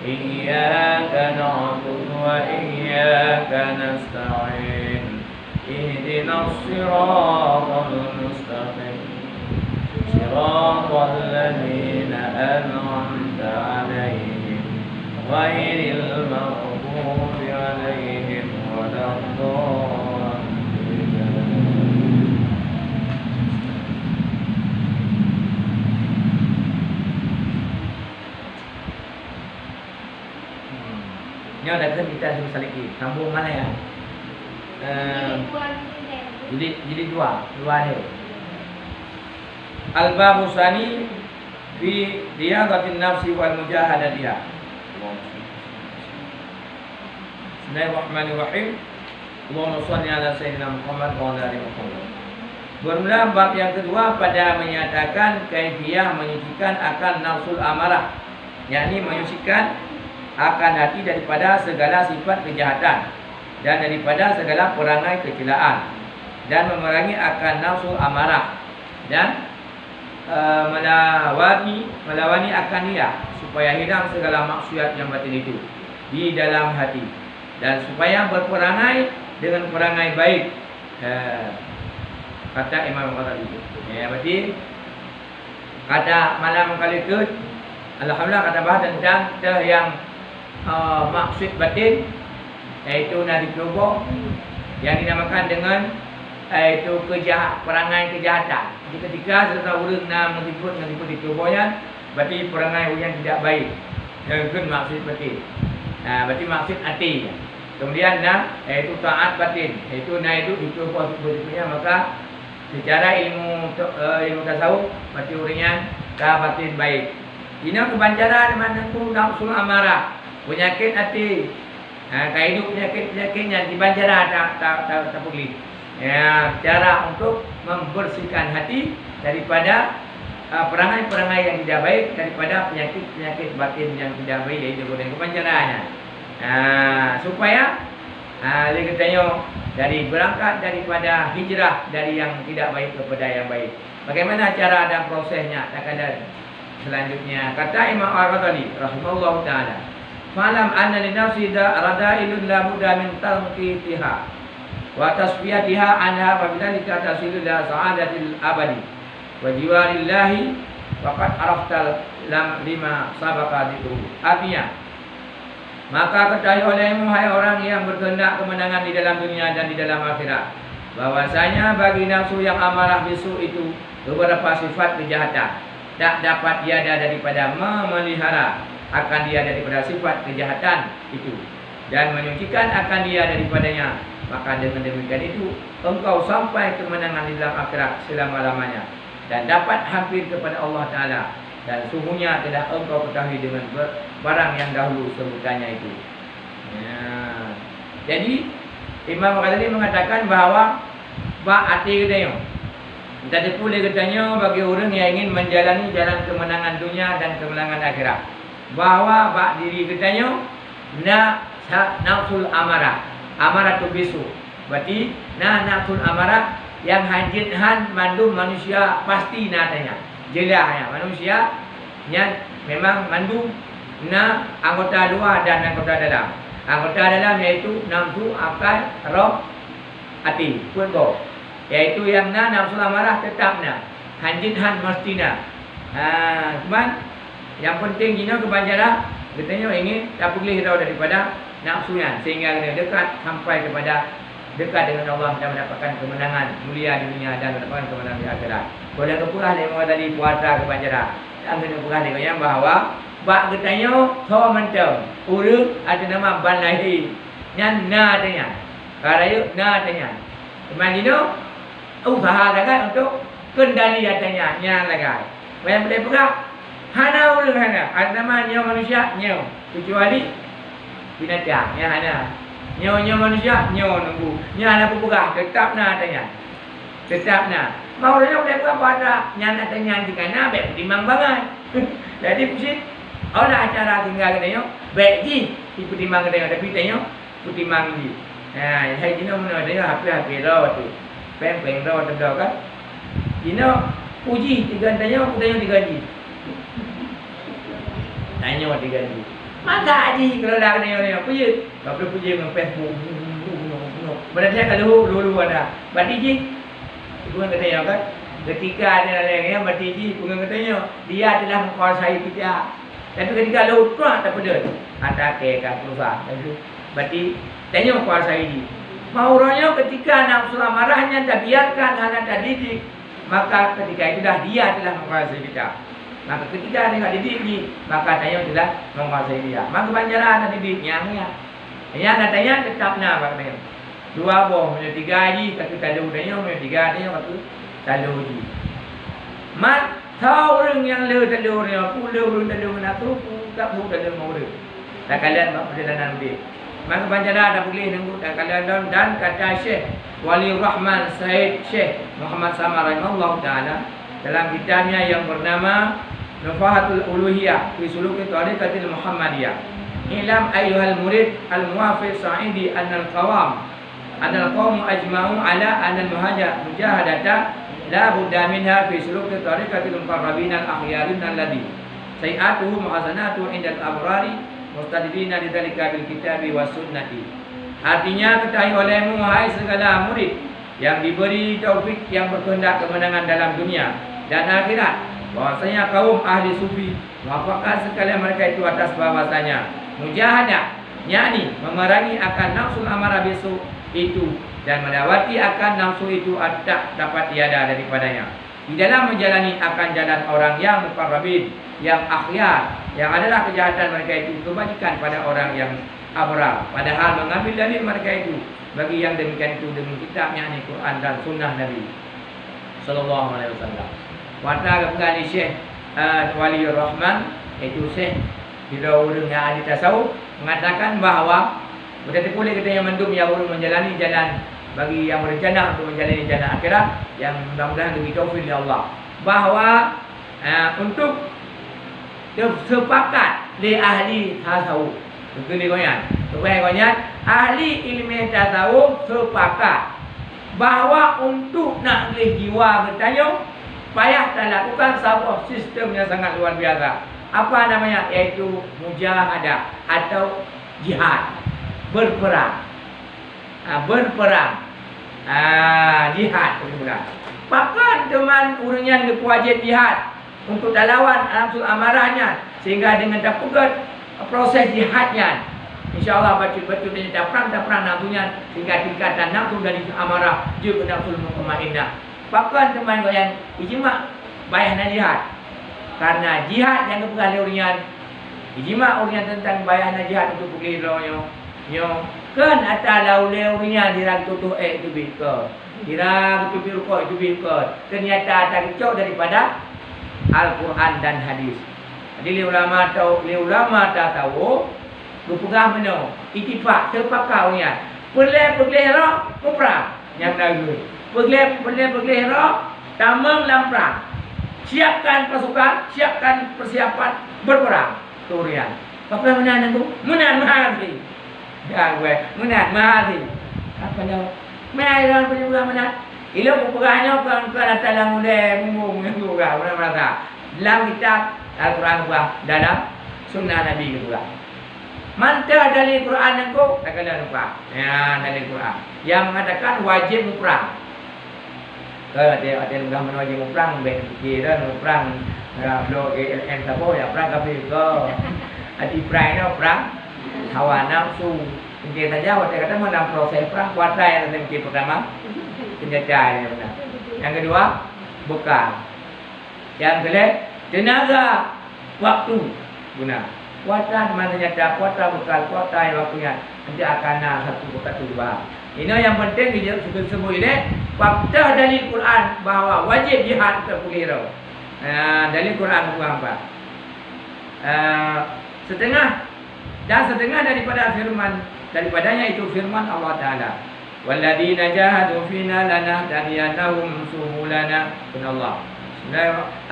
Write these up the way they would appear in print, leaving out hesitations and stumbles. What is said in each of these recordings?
إياك نعبد وإياك نستعين اهدنا الصراط المستقيم صراط الذين أنعمت عليهم غير المغضوب عليهم ولا الضالين. Ini ada kan kita susah lagi. Sambung mana ya? Jadi dua ni. Al-babu tsani fi riyadatin nafsi wal mujahadatiha. Bismillahirrahmanirrahim. Allahumma shalli ala sayyidina Muhammad wa ala ali Muhammad. Bermula bab yang kedua pada menyatakan kaifiyah menyucikan akan nafsul amarah, yakni menyucikan akan hati daripada segala sifat kejahatan dan daripada segala perangai kecelaan, dan memerangi akan nafsu amarah, dan melawani akan dia supaya hilang segala maksiat yang batin itu di dalam hati, dan supaya berperangai dengan perangai baik, kata Imam Ghazali. Berarti kata malam kali ke alhamdulillah kata bahas tentang yang maksud batin, iaitu nadi tubuh yang dinamakan dengan iaitu perangai kejahatan. Jadi ketika seseorang nak menipu di tubuhnya, berarti perangai yang tidak baik. Yang itu maksud batin. Berarti maksud hati. Kemudian iaitu taat batin, iaitu itu di tubuh berikutnya. Maka secara ilmu tasawuf berarti orangnya batin baik. Ini kebanjaran menentu nafsu amarah, penyakit hati. Hidup penyakit yang dibanjara tak boleh. Cara untuk membersihkan hati daripada perangai-perangai yang tidak baik, daripada penyakit batin yang tidak baik, iaitu kebanjarannya. Supaya dia katanya dari berangkat daripada hijrah dari yang tidak baik kepada yang baik. Bagaimana cara dan prosesnya? Selanjutnya kata Imam Al-Ghazali rahimahullah taala, "Falam anna li nafsi radailun la budda min tanqitiha wa tasfiyatiha anha wa bidzalika tasilu ila sa'adatil abadi wa jiwarillahi faqad araftal lam lima sabaqa dzikru." Artinya, maka ketahui olehmu hai orang yang berkehendak kemenangan di dalam dunia dan di dalam akhirat, bahwasanya bagi nafsu yang amarah bisu itu beberapa sifat kejahatan tak dapat tiada daripada memelihara akan dia daripada sifat kejahatan itu dan menyucikan akan dia daripadanya. Maka dengan demikian itu engkau sampai kemenangan di dalam akhirat selama-lamanya dan dapat hampir kepada Allah Ta'ala, dan sungguhnya telah engkau ketahui dengan barang yang dahulu sebutannya itu. Jadi Imam Ghazali mengatakan bahawa hati katanya tadi pula katanya bagi orang yang ingin menjalani jalan kemenangan dunia dan kemenangan akhirat, bahawa bak diri katanya nafsul amarah, amarah tu bisu. Berarti nafsul amarah yang han mandu manusia pasti natanya. Jelasnya manusia yang memang mandu anggota luar dan anggota dalam. Anggota dalam iaitu nafsu, akal, roh, hati, purba. Iaitu yang nafsu amarah tetapnya hanjin han mastina. Cuman yang penting jina kebanjaran katanya ingin tak boleh tahu daripada nafsunya sehingga kena dekat sampai kepada dekat dengan Allah dan mendapatkan kemenangan mulia di dunia dan mendapatkan kemenangan di akhirat. Boleh kepurah dia tadi puasa kebanjaran. Dan kena purah dia yang bahawa bak katanya so mentang urut ada nama balahi yang nadanya. Karaya nadanya. Imagine usaha lagai untuk kendali adanya yang lagai. Yang boleh pegang hana ulung hana. Ada namanya manusia nyaw. Kecuali binatang yang hana. Nyaw manusia nyaw nunggu. Yang hana pegang tetap na adanya. Tetap na. Mau dia boleh pegang pada yang adanya jika na baik timang banget. Jadi pusing. Orang acara tinggal katanya baik ji. Timang katanya tapi tanya timang ji. Saya jenis mana dia hampir raw tu. Peng raw terdah kan. Dina uji 3 tanya, aku tanya 3 ji. Tanya 3 ji. Masa haji kalau dah kena puji. Kalau boleh puji dengan Facebook. Pada saya kalau dulu ada. Batiji. Bukan katanya kan. Ketika ada yang batiji. Bukan katanya. Dia telah menguasai kita. Tapi ketika lalu terang tak pada. Ada kekat keluar. Berarti. Tanya menguasai dia. Mauranya ketika nafsu amarahnya tak biarkan anak tak didik. Maka ketika itu dah dia telah menguasai kita. Maka ketika dia didik ni, maka tanya telah menguasai dia. Maka banjaran ada didiknya. Yang tanya tetap nak apa tanya. Dua boh, punya tiga haji, kata talu tanya, punya tiga tanya waktu talu haji. Mat tahu orang yang le talu ni, aku le orang talu nak tu, tak bu talu mau le. Tak kalian buat perjalanan dia. Maka banjaran ada boleh nunggu tak kalian dan kata Syekh Wali Rahman Said Syekh Muhammad Samar rahimahullah taala dalam kitabnya yang bernama Nufahatul Uluhiyah fi Suluki Tariqatil Muhammadiyah. Ilam ayyuhal murid al-muwafiq sa'idi annal qawam ajma'u ala annal mujahadata la budda minha fi suluki tariqatil muqarrabin al-akhyarin alladhi sayyatuhu muhasanatu indal abrari mustadidina lidzalika bil kitabi was sunnati. Artinya ketahui olehmu wahai segala murid yang diberi taufik yang berkehendak kemenangan dalam dunia dan akhirat, bahwasanya kaum ahli sufi muafakat sekalian mereka itu atas bahwasanya mujahadah, yakni memerangi akan nafsu amarah besok itu dan melewati akan nafsu itu tak dapat tiada daripadanya di dalam menjalani akan jalan orang yang muqarrabin, yang akhyar, yang adalah kejahatan mereka itu kebajikan pada orang yang abrar, padahal mengambil dalil mereka itu bagi yang demikian itu dengan kitabnya yakni Quran dan sunnah Nabi sallallahu alaihi wasallam. Wata kepada Syekh Wali Rahman itu Syekh bila orang yang ahli tasawuf mengatakan bahawa berarti boleh kita yang mendum yang baru menjalani jalan bagi yang berencana untuk menjalani jalan akhirat yang mudah-mudahan diberi taufik oleh Allah bahawa untuk sepakat di ahli tasawuf begini koyan supaya koyan ahli ilmu tasawuf sepakat bahawa untuk nak boleh jiwa bertanya payah dan lakukan sebuah sistem yang sangat luar biasa. Apa namanya? Yaitu mujahadah atau jihad. Berperang. Jihad. Bahkan teman orang yang berwajib jihad untuk lawan nafsu amarahnya sehingga dengan dapat proses jihadnya. InsyaAllah betul-betul dia tak perang nafsunya sehingga tingkatan nafsu dari amarah juga nafsu mutmainnah. Bahkan teman yang ijma' bayahna jihad. Karena jihad yang keperluan orang ijma' orang tentang bayahna jihad untuk pergi royo. Kan atalau leurinya dirang tutuh itu bika. Dirang tutuh itu bika. Ternyata ada kecok daripada Al-Quran dan hadis. Jadi ulama tahu berpegang mana? Ittifaq sepakat orangnya. Perleh roh perang yang lagu. Pergi roh tamang dalam perang. Siapkan pasukan, siapkan persiapan berperang. Turian. Apa menang itu? Menang mati. Ya gue, menang mati. Apa dia? Menang punya menang. Ilo perangnya kan dalam minggu mana. Dalam kitab Al-Quran juga dalam sunnah Nabi juga. Mantap dari Quran yang kau tak kena lupa. Ya dari Quran yang mengatakan wajib perang. Ada lugar mana wajib perang, kira perang lo ALN apa ya perang kafir ke. Adi perang perang hawa nafsu. Mungkin saja waktu kata dalam proses perang kuatai yang pertama senjata ini benar. Yang kedua bekal. Yang kedua tenaga waktu guna. Kuota mana senjata, kuota bekal, kuota yang waktunya nanti akan satu bekal dua. Ini yang penting dia sebut ini fakta dalil Quran bahawa wajib jihad terpulih. Dalil Quran apa? Setengah daripadanya itu firman Allah Taala. Walladzina jahadu fina lanahdiyannahum subulana. Allah.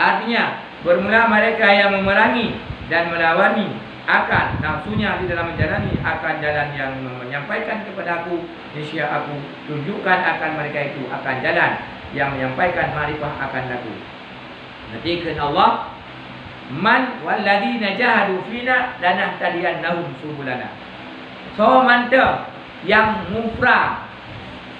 Artinya bermula mereka yang memerangi dan melawani akan nafsunya di dalam menjalani akan jalan yang menyampaikan kepada aku, niscaya aku tunjukkan akan mereka itu akan jalan yang menyampaikan makrifah akan aku. Nanti Allah Man walladzina jahadu fina lanahtadiyannahum subulana. So mantap yang mufrah,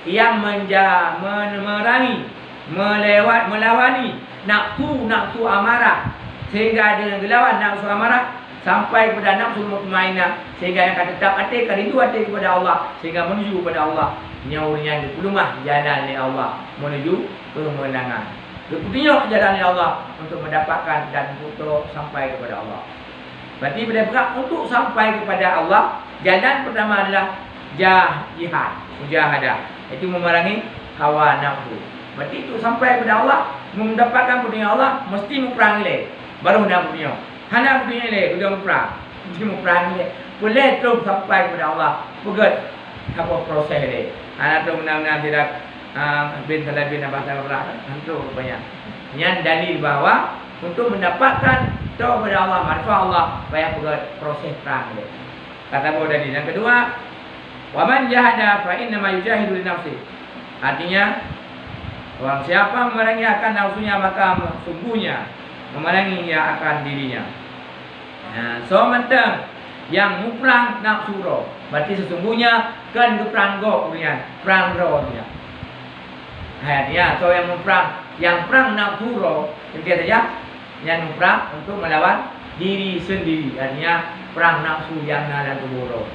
yang memerangi, melawani nafsu amarah, sehingga dengan gelawan nafsu amarah sampai kepada nafsu mutmainnah, sehingga yang akan tetap hati kerindu hati kepada Allah, sehingga menuju kepada Allah. Nyawanya dikulumah jalan oleh Allah menuju kemenangan. Berpetunjuk jalan oleh Allah untuk mendapatkan dan untuk sampai kepada Allah. Berarti berat untuk sampai kepada Allah. Jalan pertama adalah jihad, mujahadah. Itu memerangi hawa nafsu. Berarti itu sampai kepada Allah, mendapatkan petunjuk Allah mesti memperang le. Baru nak petunjuk. Hana petunjuk le, sudah memperang. Mesti memperang le. Boleh terus sampai kepada Allah. Begat apa proses le. Anak tu benar-benar tidak bin abah untuk banyak. Yang dalil bahawa untuk mendapatkan tahu kepada Allah, marifat Allah, banyak berat proses perang le. Kata bahawa dalil. Yang kedua, waman jahada fa inna ma yujahidu li nafsi. Artinya, orang siapa memerangi akan nafsunya maka sungguhnya memerangi ia akan dirinya. So mentang yang muprang nafsu roh, berarti sesungguhnya kan perang go punya, perang rohnya. Ya, so yang muprang, yang perang nafsu roh, dia saja yang muprang untuk melawan diri sendiri. Artinya perang nafsu yang dalam tubuh roh.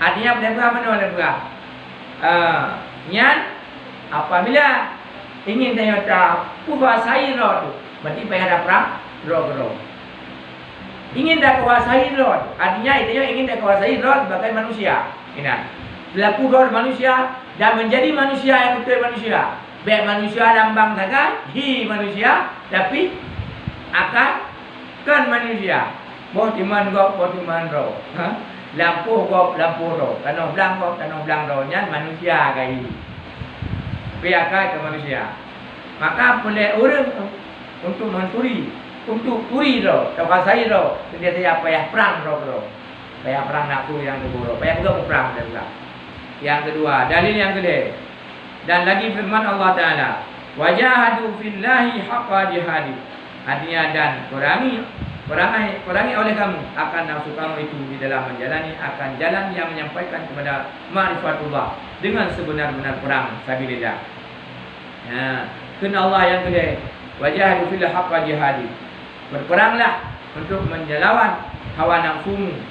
Artinya apa mana? Yang apabila ingin ternyata kuasai roh tu, berarti payah ada perang roh. Ingin dah kuasai roh, artinya itu ingin dah kuasai roh sebagai manusia. Ingat, selaku roh manusia dan menjadi manusia yang betul manusia. Baik manusia lambang saja, manusia, tapi akan kan manusia. Boh timan roh. Lampu roh. Tanah belang rohnya manusia kai. Piakai ke manusia. Maka boleh orang untuk menturi, untuk turi roh, kuasai roh, dia payah perang roh. Payah perang nafsu yang kedua, payah juga perang juga. Yang kedua, dalil yang kedua. Dan lagi firman Allah Taala, wajahadu fillahi haqqa jihadi. Artinya dan perangi oleh kamu akan nafsu kamu itu di dalam menjalani akan jalan yang menyampaikan kepada ma'rifatullah dengan sebenar-benar perang sabilillah. Kena Allah yang kedua, wajahadu fillahi haqqa jihadi. Berperanglah untuk menjelawan hawa nafsumu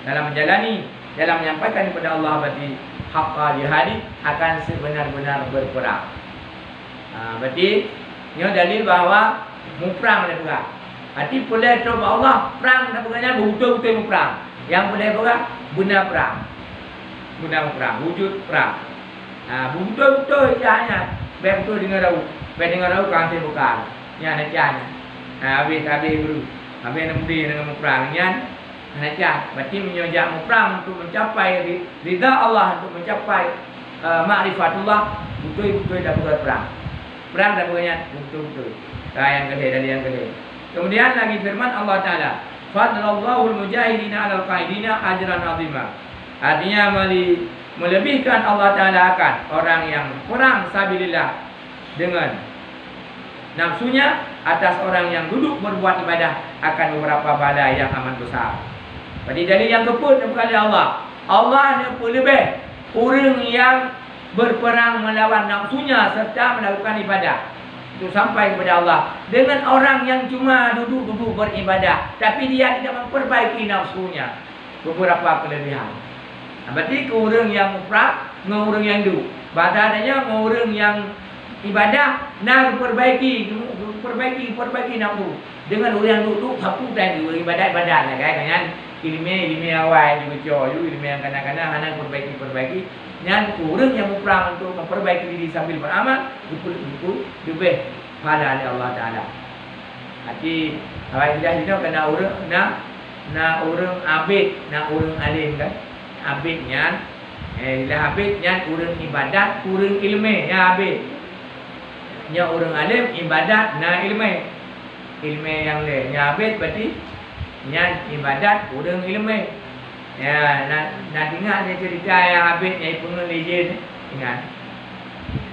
dalam menjalani, dalam menyampaikan kepada Allah, berarti haqqa jihadi akan sebenar-benar berperang. Berarti ini dalil bahawa muprang dan perang. Arti boleh coba Allah perang dan perangnya betul-betul perang. Yang boleh perang benar perang. Benar perang, wujud perang. Betul-betul hanya betul dengan rau. Dengan rau kan saya bukan. Yang nantinya. Habis dulu. Habis nanti dengan perang yang nantinya. Berarti menyojak perang untuk mencapai ridha Allah, untuk mencapai ma'rifatullah, betul-betul dah bukan perang. Perang dan perangnya betul-betul. Yang kedua dari yang kedua. Kemudian lagi firman Allah Taala, fadlallahu al-mujahidina 'alal qaidina ajran 'azima. Artinya melebihkan Allah Taala akan orang yang perang sabilillah dengan nafsunya atas orang yang duduk berbuat ibadah akan beberapa pahala yang amat besar. Jadi dari yang keput kepada Allah, Allah yang lebih orang yang berperang melawan nafsunya serta melakukan ibadah itu sampai kepada Allah dengan orang yang cuma duduk-duduk beribadah tapi dia tidak memperbaiki nafsunya, beberapa kelebihan. Berarti ke orang yang mufrad dengan orang yang duduk. Bahadanya orang yang ibadah nak perbaiki nafsu dengan orang yang duduk sapu dan ibadah kan ilmu awal juga ilmu yang kadang-kadang anak perbaiki dan orang yang berperang untuk memperbaiki diri sambil beramal itu lebih pahala oleh Allah Taala. Jadi awak tidak kena orang nak orang abid, nak orang alim kan. Abidnya abidnya orang ibadat, orang ilmu ya abid. Nya orang alim ibadat na ilmu. Ilmu yang lain. Nya abid berarti nya ibadat orang ilmu. Ya, nak dengar dia cerita yang habis yang pengelijin ingat.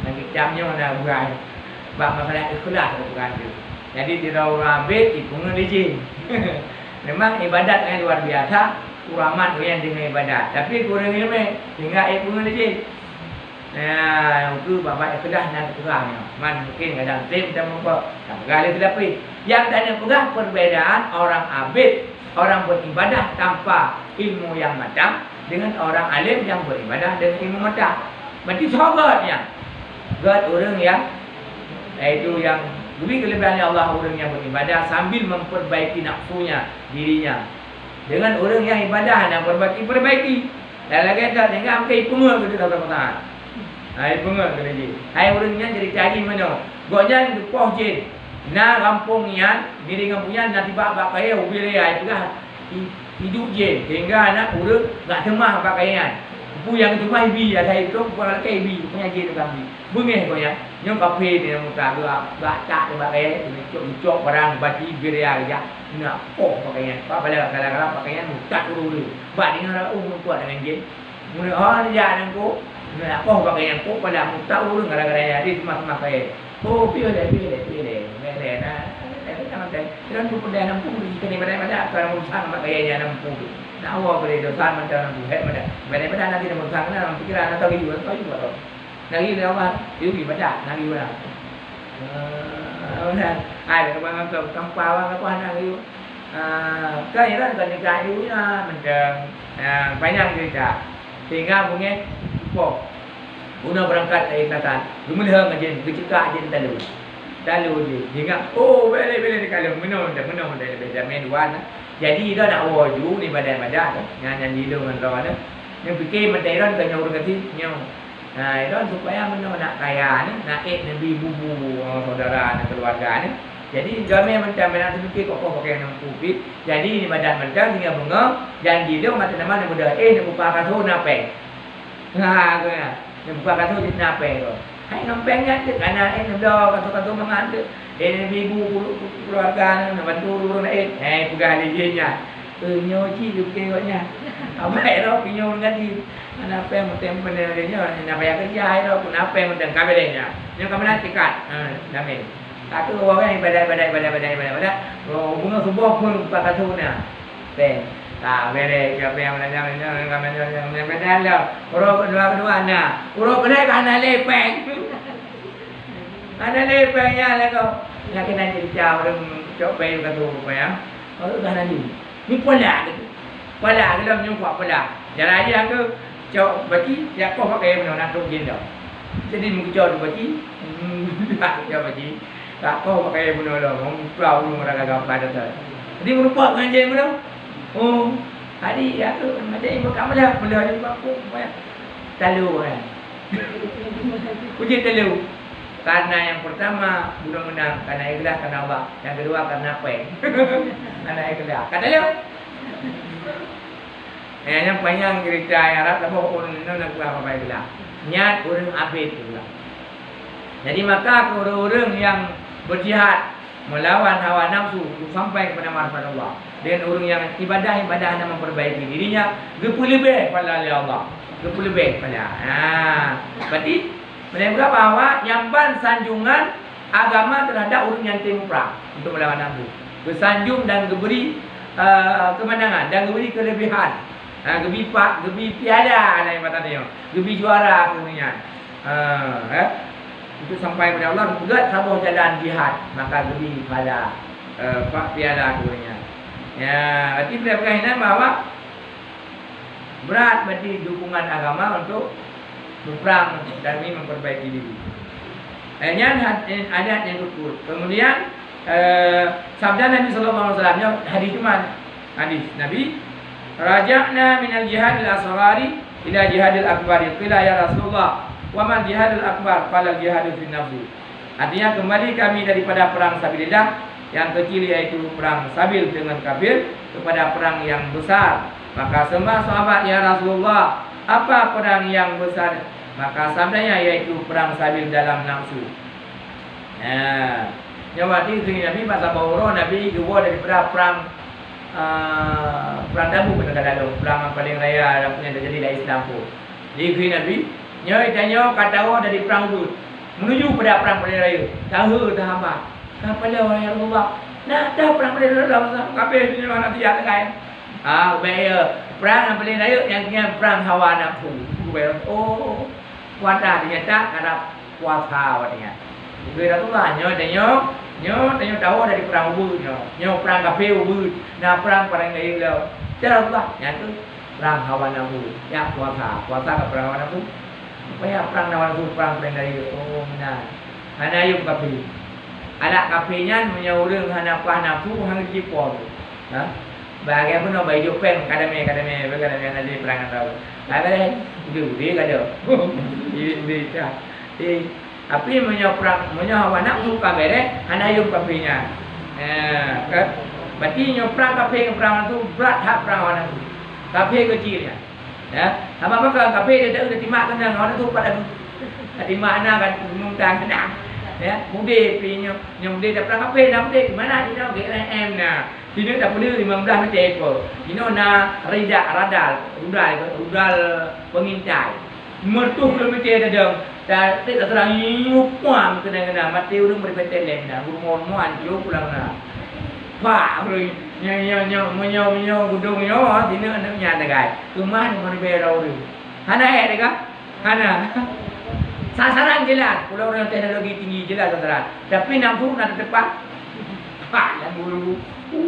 Nanti jamnya nak buat. Bab masalah ikhlas bukan tu. Jadi tidak orang abid dipungut izin. Memang ibadat yang luar biasa, uramat yang dengan ibadat. Tapi kurang ilmu hingga pungut izin. Nah, itu bapak kedah nak kurangnya. Man mungkin kadang tim dan muka. Kali tetapi yang tanya pegang perbedaan orang abid, orang beribadah tanpa ilmu yang matang dengan orang alim yang beribadah dengan ilmu matang. Berarti sahabatnya. God orang yang yaitu yang lebih kelebihan Allah, orang yang beribadah sambil memperbaiki nafsunya, dirinya. Dengan orang yang ibadah dan perbaiki. Dan lagi tak dengan amkai pungut ke dalam perkataan. Hai pungut ke dia. Hai orangnya jadi cari mana? Gojan poh je. Na kampung yan, diri kampung yan nanti bak kaya ubile ai pegah hidup je sehingga anak urang enggak temah pakaian. Pu yang temah ibi ada itu bukan kai ibi punya je kami. Bengeh ko ya. Nyo kafe dia muka gak tak pakai cok barang baju biria aja. Nak poh pakaian. Apa pada kala-kala pakaian mutak dulu. Bak ni ora kuat dengan je. Mun dia nangku nak poh pakaian ko pada mutak dulu gara-gara dia semua pakai. Oh, pilih. Nah, jangan teh. Jangan lupa dia 60 jika ni pada kalau urusan makanya 60. Nak awak boleh dosa macam 60 pada. Pada nanti nak urusan dalam pikiran atau juga tu. Nagi dia apa? Dia ibadah, nagi mana? Ai các bạn cầm cầm pao các bạn nagi. Cái đó là cái yếu mình banyak cerita. Sehingga mungkin Una berangkat dari Kelantan, lumayan aja, kecikak aja lalu je. Hingga, oh boleh kalau minum dari Benjamin Wan. Jadi dah nak waju ni badan-badan, nyanyi dengan orang yang fikir menteran ke nyaur kati nyau. Nah, itu supaya minum nak kaya ni, nak nabi bubu saudara dan keluarga ni. Jadi jami macam mana fikir kok pakai nang kupit. Jadi ni badan macam hingga bengong, janji dia macam mana mudah nak buka kaso napeng. Nah, tu ya. Yang buka kata jadi napeng tu. Hai nampengnya tu anak dah kata mengantuk. Ibu keluarga nak bantu urang lain. Pegang lijinya. Nyoci juga kayaknya. Apa itu pinjau ganti. Napeng mutem penelnya nak bayar kerja itu pun napeng mutem kabelnya. Yang kamelan tikat. Namen. Tak tu orang badai. Bunga subuh pun buka kata na. Peng. Tak bere siapa yang menanjang yang benar lah. Urut kedua na. Urut kedua kan lepeng. Ada lepengnya lah kau. Nak kena jadi orang cok bayi kata apa ya? Urut dah nanti. Ni pola gitu. Pola dalam nyumpah pola. Jalan aja tu cok bagi ya kau pakai mana nak rojin dah. Jadi mungkin cok bagi. Tak cok bagi. Tak kau pakai mana dah. Mungkin plau lu mereka kau pada tu. Jadi merupakan je mana? Oh, hari aku macam ibu kamu dah bela ni aku telur kan. Uji telur. Karena yang pertama budak menang karena ikhlas karena Allah. Yang kedua karena apa? Karena ikhlas. Kata telur. Yang panjang cerita yang Arab apa orang itu nak buat apa ikhlas. Niat orang abid pula. Jadi maka orang-orang yang berjihad melawan hawa nafsu sampai kepada marifat Allah. Dan orang yang ibadah dan memperbaiki dirinya, lebih pada Allah. Lebih pada. Berarti menunjukkan bahawa nyamban sanjungan agama terhadap orang yang temu perang untuk melawan nafsu. Bersanjung dan diberi kemenangan dan diberi kelebihan. Gebi piada ada yang kata dia. Gebi juara punya. Itu sampai pada Allah juga sabar jalan jihad, maka gebi pada piada punya. Ya, berarti berkaitan bahawa berat berarti dukungan agama untuk berperang demi memperbaiki diri. Yang adat yang cukup. Kemudian sabda Nabi sallallahu alaihi wasallam hadis Jumat. Hadis Nabi, "Raja'na minal jihadil asghari ila jihadil akbari." Qila ya Rasulullah, "Wa mal jihadul akbar?" Qala jihadu fin nafsi. Artinya kembali kami daripada perang sabilillah yang kecil yaitu perang sabil dengan kafir kepada perang yang besar. Maka sembah sahabat, ya Rasulullah, apa perang yang besar? Maka sabdanya yaitu perang sabil dalam nafsu. Jawab ini Nabi masa bahawa Nabi keluar daripada perang Tabuk kadang-kadang perang yang paling raya yang punya terjadi dari Islam pun. Jadi Nabi nyo kata dari perang Uhud menuju pada perang paling raya. Tahu dah apa? Kapala orang ya Allah. Nah, dah perang beli dalam kapal ni mana dia kan? Bayar perang beli layu yang perang hawa nafsu. Bayar kuasa dia tak ada kuasa dia. Bayar tu lah nyo tahu dari perang Uhud nyo perang kapal Uhud. Nah perang layu lah. Cara tu lah yang tu perang hawa nafsu. Ya kuasa ke perang hawa nafsu. Bayar perang hawa nafsu perang layu. Benar. Hana yung kapal. Anak kapinya menyuruh hanapah nafsu hang jipor. Bahagian pun nak baju pen kadame nanti perangan tahu. Ada dia kada. Ini dah. Api menyoprang nafsu kabere hana yung kapinya. Berarti nyoprang kapi perang tu berat hak perang nafsu. Kapi kecilnya. Apa kapi dia dah timak kena orang tu pada timak ana kan mungtang kena. Ya, mudik punya mudik dah perang apa dah mudik mana dia nak GLM nah. Sini dah boleh 15 macam apa. Ini nak rudal pengintai. Mertuh kilometer dah dah tak terang nyukuam kena mati urang berpetel lain dah. Rumon yo pulang nah. Pak oi nyo gudung yo sini ada nya gai. Rumah ni mana berau ni. Hana deka? Hana. Sasaran jelas, pulau orang teknologi tinggi jelas sasaran. Tapi nafsu nak tepat. Pak yang dulu.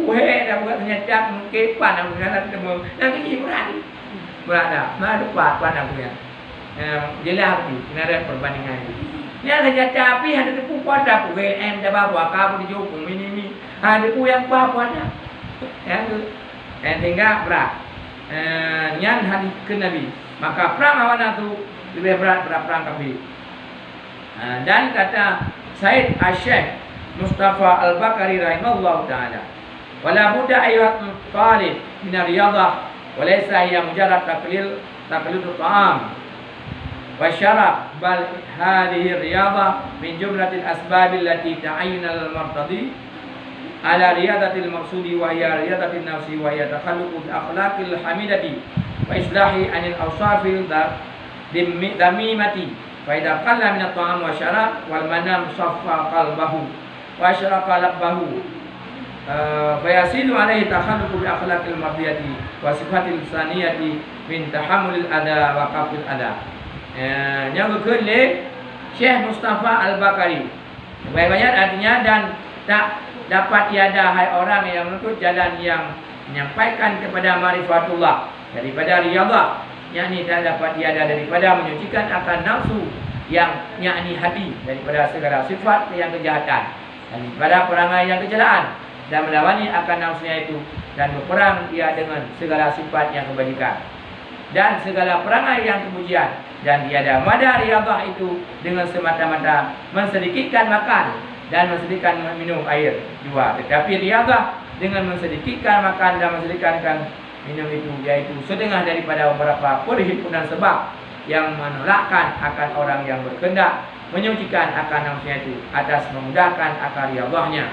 Dah buat ternyata mungkin pan nak temu. Nak pergi berat dah. Mana tepat pan nak punya. Jelas tu, kena ada perbandingan. Ni ada jatah api ada tepu pada pu GM dah bawa kamu di jokung ini. Ada pu yang pada. Yang tu. Tinggal berat. Nyan hadis ke Nabi. Maka perang hawa nafsu lebih berat daripada perang kafir. Dan kata Said Syekh Mustafa Al-Bakari rahimahullah ta'ala, wala budda ayyuhat talib min ar-riyadah wa laysa hiya mujarrad taqlil ta'am wa syarab, bal hadhihi ar-riyadah min jumlatil asbab allati ta'ayyana al-martadi ala riyadatil maqsudi wa hiya riyadatin nafsi wa hiya takhalluqu bi akhlaqil hamidati wa islahi anil awsafil damimati. Faidah qalla min at-ta'am wa syarab wal manam saffa qalbahu wa syaraqa labbahu fayasilu alaihi takhalluqu bi akhlaqil mardiyati wa sifatil saniyati min tahammulil adha wa kafil adha. Yang kedua Syekh Mustafa Al-Bakari banyak artinya dan tak dapat tiada hai orang yang menuntut jalan yang menyampaikan kepada marifatullah daripada riyadhah, yakni tak dapat tiada daripada menyucikan akan nafsu yang yakni hati daripada segala sifat yang kejahatan dan daripada perangai yang kecelaan dan melawani akan nafsunya itu dan berperang dia dengan segala sifat yang kebajikan dan segala perangai yang kemujian dan tiada mada riyadhah itu dengan semata-mata mensedikitkan makan dan mensedikitkan minum air jua, tetapi riyadhah dengan mensedikitkan makan dan mensedikitkan minum itu yaitu setengah daripada beberapa perhimpunan sebab yang menolakkan akan orang yang berkehendak menyucikan akan nafsunya itu atas memudahkan akan riyadhahnya.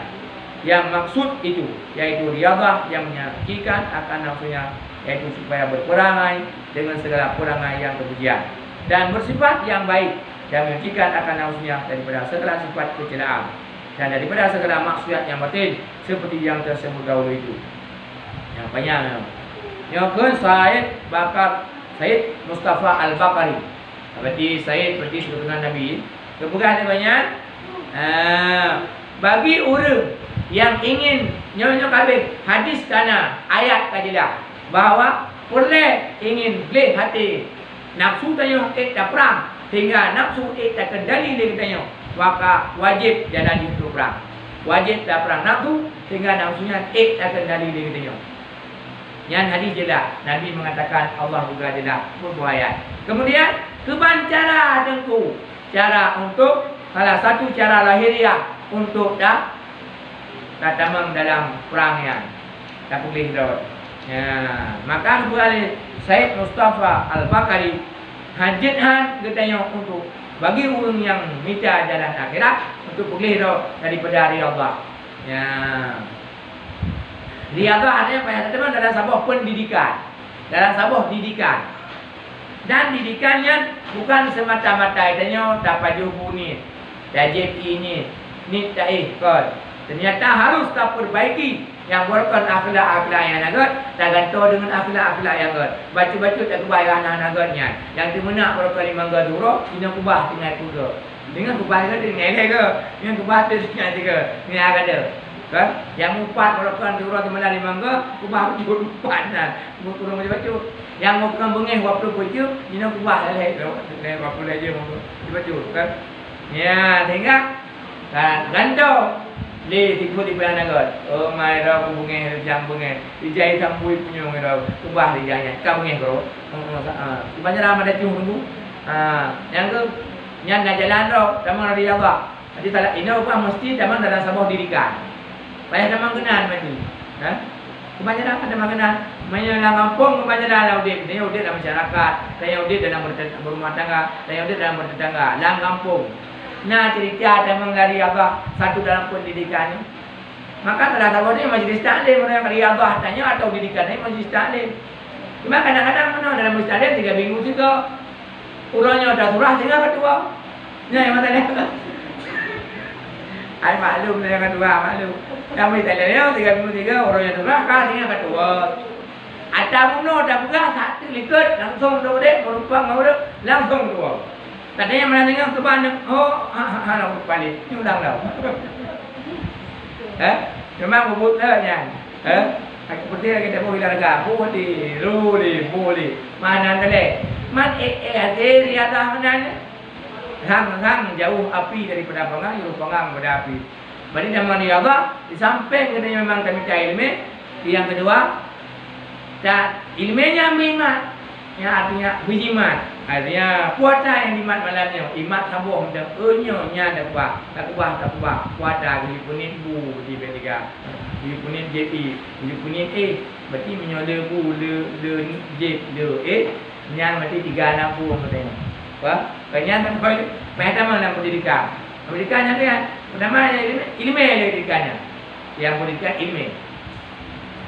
Yang maksud itu yaitu riyadhah yang menyucikan akan nafsunya yaitu supaya berperangai dengan segala perangai yang kepujian dan bersifat yang baik dan menyucikan akan nafsunya daripada segala sifat kecelaan dan daripada segala maksiat yang batin seperti yang tersebut dahulu itu. Yang banyak. Yang ke Said Mustafa Al-Bakari. Berarti Said berarti sebutan Nabi. Kemudian ada banyak. Bagi orang yang ingin nyonya kabeh hadis kana ayat kajilah bahawa boleh ingin beli hati nafsu tanya tak perang hingga nafsu tak kendali dia tanya maka wajib jalan di perang. Wajib tak perang nafsu hingga nafsunya tak kendali dia tanya. Yang hadis jelas Nabi mengatakan Allah juga jelas berbuaya. Kemudian kebancara tentu cara untuk salah satu cara lahiriah untuk tak tamang dalam perang yang tak boleh dah. Maka kembali Said Mustafa Al-Bakari hajathan katanya untuk bagi orang yang minta jalan akhirat untuk boleh dah daripada riyadhah. Riyadhah artinya apa? Teman dalam sebuah pendidikan, dalam sebuah didikan. Dan didikannya bukan semata-mata katanya dapat jubu ni, dajib ini, ni tak ikut. Ternyata harus tak perbaiki yang berkon akhlak-akhlak yang nagot, tak gantung dengan akhlak-akhlak yang nagot. Baca-baca tak kubah anak nagotnya. Yang dimana berkon lima gaduro, ini kubah tinggal kudo. Dengan kubah itu dengan ke, dengan kubah itu dengan tiga, ini agak ada. Kan? Yang empat berkon duro di mana lima ga, kubah itu empat nah. Kurang baca. Yang berkon bengih waktu baca, ini kubah leh, waktu leh je baca. Kan? Ya, sehingga gantung. Li tipu di bulan nagot. Oh mai rau bunge jang bunge. Dijai sambui punya ngira kubah dijanya. Ka bunge bro. Banyak ramai ada cium tunggu. Yang ke nyan dah jalan rau tamang dari Allah. Jadi tak ini apa mesti tamang dalam sebuah didikan. Payah tamang kenan mati. Kebanyakan ada makanan. Menyelang kampung kebanyakan audit. Ini audit dalam masyarakat. Saya audit dalam berumah tangga. Saya audit dalam bertetangga. Lang kampung. Nah cerita ada menggari Allah satu dalam pendidikannya. Maka telah tahu ni majlis taklim orang yang dari Allah tanya atau didikannya majlis taklim. Cuma kadang-kadang mana dalam majlis taklim 3 minggu juga urangnya dah surah tinggal kedua. Ni yang mana ni? Ai maklum yang kedua maklum. Yang majlis taklim 3 minggu 3 urangnya surah kah tinggal kedua. Ada muno dah pegah satu likat langsung tu dek berupa ngau langsung tu. Katanya mana dengar kebandang, oh, nak balik, ni ulang dah. Memang bubutnya, seperti kita boleh larga, boleh, boleh, mana tele, man hadir ada mana, hang jauh api daripada pengang, jauh pengang pada api. Berarti zaman ni Allah, di samping katanya memang kami cari ilmu, yang kedua, dan ilmunya minat, yang artinya bijimat. Artinya puasa yang dimat malamnya, imat sambung dan nya dak kubah, puasa di punit bu di B3, di punit JP, di punit A, berarti menyola bu le J le A, nya berarti 360 katanya. Apa? Kanya tak boleh. Pertama dalam pendidikan. Pendidikannya kan pertama ilmu pendidikannya. Yang pendidikan ilmu.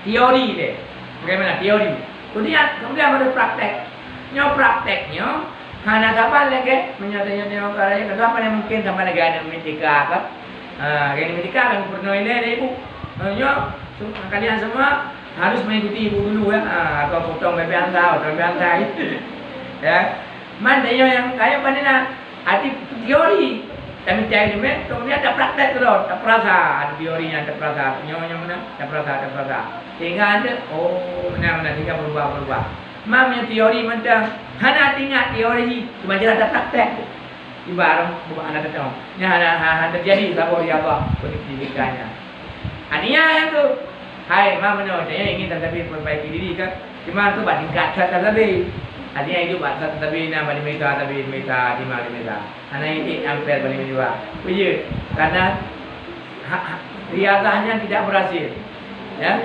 Teori dia. Bagaimana teori? Kemudian ada praktek. Prakteknya hanya kapan lagi menyatakan karya kedua apa yang mungkin sama lagi ada metika kan yang metika kan pernah ini ibu kalian semua harus mengikuti ibu dulu ya atau potong bebeanta atau bebeanta itu ya mana yang kayak mana arti teori tapi cari dulu kemudian ada praktek terus ada perasa ada teorinya ada perasa nyonya mana ada perasa sehingga ada oh benar tinggal berubah Mamnya teori macam hana tinggal teori cuma jelas ada praktek. Ibarat bukan anak kecil. Nya ada terjadi labor ya Allah pendidikannya. Artinya yang tu hai mamnya dia ingin tetapi perbaiki diri kan. Cuma tu buat tingkat tetapi artinya itu buat tetapi nama di mereka tapi mereka di mana mereka. Hana ini ampere balik juga. Betul. Karena riadahnya tidak berhasil. Ya.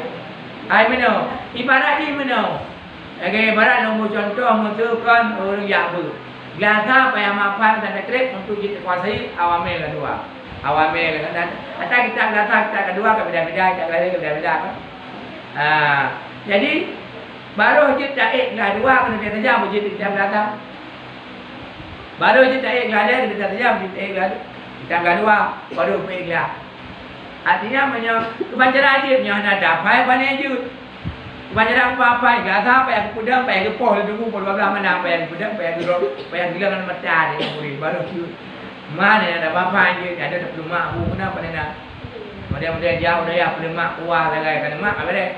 Hai meno ibarat ini meno Okey, barat nombor contoh menentukan orang Yahud. Gelasa payah maafkan dan tekrib untuk kita kuasai awamil kedua. Awamil dan kata kita gelasa kita kedua berbeza-beza, kita gelasa berbeza-beza kan. Jadi baru hujud taik gelas dua kena kita jam hujud kita gelasa. Baru hujud taik gelas dia kita jam hujud taik gelas. Kita gelas dua baru pergi gelas. Artinya kebanjaran hujudnya ada dapat banyak hujud. Banyak apa-apa, enggak apa yang kudang, apa yang gepoh, tunggu beberapa mana apa yang kudang, apa yang gerok, apa yang gila kan macam ni, boleh baru tu. Mana ada apa-apa je, ada belum mak, kenapa ni nak? Kemudian jauh dah, belum mak kuah lagi, kan mak apa deh?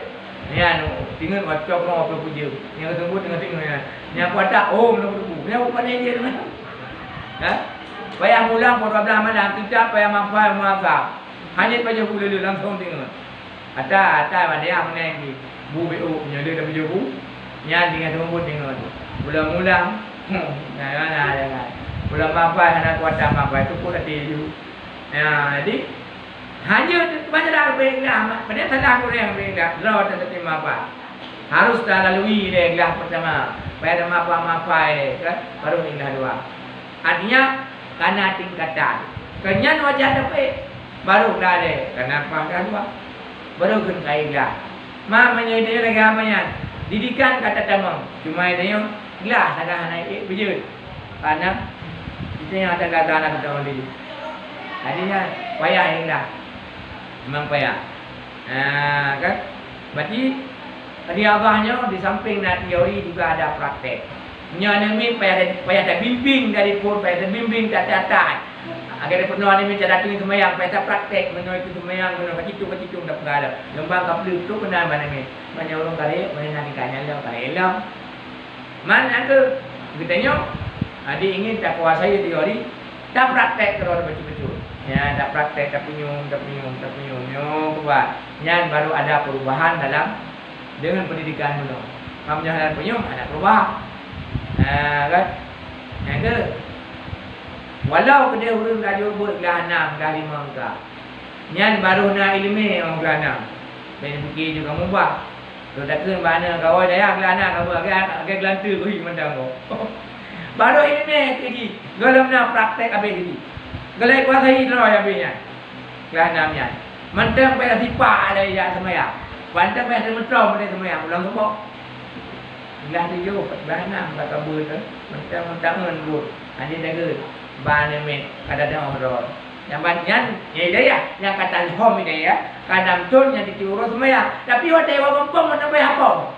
Ni anu, tinggal wacok no apa pujiu, yang tunggu tengah tengah ni, ni aku ada, oh nak tunggu, ni apa ni je tu? Bayang ulang beberapa mana, kita apa yang mampu masa, hanya pada boleh langsung tengok. Ada mana yang ni? Bu BO punya dia dah berjebu nya dengan sembut tengok ulang-ulang mana ada ulang apa anak kuasa apa itu pun ada tu jadi hanya banyak dah bergerak pada salah orang bergerak draw tetapi apa harus dah lalui dia gerak pertama pada apa kan baru hingga dua artinya karena tingkatan kenyan wajah dapat baru dah ada kenapa dah dua baru kena gerak mamanya dia lagi amanya didikan kata tamang cuma dia gelas ada naik bejut karena kita yang ada kata anak kita orang jadi artinya payah indah Memang payah. Kan? Berarti riadahnya di samping nak teori juga ada praktek. Nya ni payah tak bimbing dari pun, payah tak bimbing tak catat. Agar dia penuh ni macam datang semayang, payah tak praktek menurut itu semayang, menurut kecitung tak pernah ada. Lembang kapal itu kena mana ni? Mana orang kaya, mana nak ikannya lah, kaya lah. Mana ke? Katanya, adik ingin tak kuasai teori, tak praktek terus betul-betul. Ya, tak praktek, tak penyum. Buat. Yang baru ada perubahan dalam dengan pendidikan dulu. Mamnya dan penyum ada perubahan. Kan? Yang ke? Walau kedai urus gaji buat kelas 6, kelas 5 muka. Yang baru nak ilmi orang kelas 6. Dan fikir juga mubah. Kalau tak kena mana kawan dah kelas 6 kamu agak gelantar kau mandang kau. Baru ilmi lagi. Kalau nak praktek habis lagi. Kalau kuasai terus habisnya. Kelas 6 nya. Mantap payah sifat ada yang semaya. Mantap payah termetrom ada semaya. Pulang semua. Kelas 7, kelas 6 tak kabur tu. Mantap ngun. Ada jaga. Bahanemet kadang orang. Yang banyak ya dia yang kata home ini ya. Kadang tu yang dicurus semaya. Tapi waktu awak kompong mana bayar apa?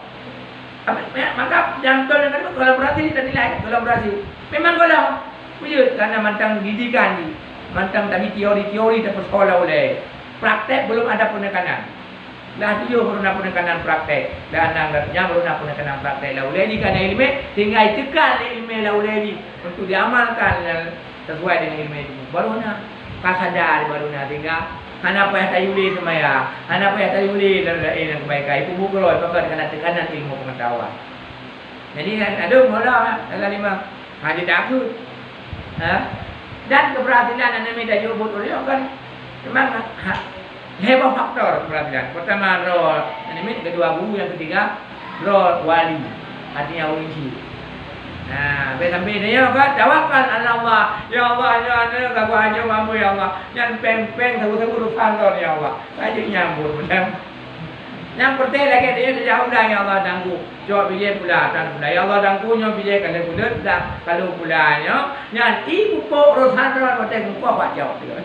Maka yang tu yang kata kolaborasi dan nilai kolaborasi. Memang kalau wujud karena mantang didikan ni. Mantang tapi teori dapat sekolah oleh. Praktek belum ada penekanan. Dah 7 baru nak penekanan praktek. Dan anggapnya baru nak penekanan praktek. Lah oleh ni kerana ilmu tinggal tekan ilmu lah oleh ni untuk diamalkan sesuai dengan ilmu itu. Baru nak kasadar baru nak tinggal. Hana payah tayuli semaya. Hana payah tayuli dalam kebaikan. Ibu buku loh pakai dengan tekanan ilmu pengetahuan. Jadi ada mula dalam 5 hadis takut. Dan keberhasilan anda minta jubut oleh kan memang hebat faktor keberhasilan. Pertama roh ini, kedua guru, yang ketiga roh wali, artinya uji. Sampai dia kan tawakal Allah. Ya Allah, ya Allah, kau aja mampu ya Allah. Yang peng tahu urusan kau ya Allah. Aja nyambut macam. Yang pertama lagi dia jauh dah ya Allah dangku. Jawab bijak pula dan pula ya Allah dangku nyo bijak kalau bulat dah kalau pulanya yang ibu po urusan roh kau tengok kau buat jawab dia.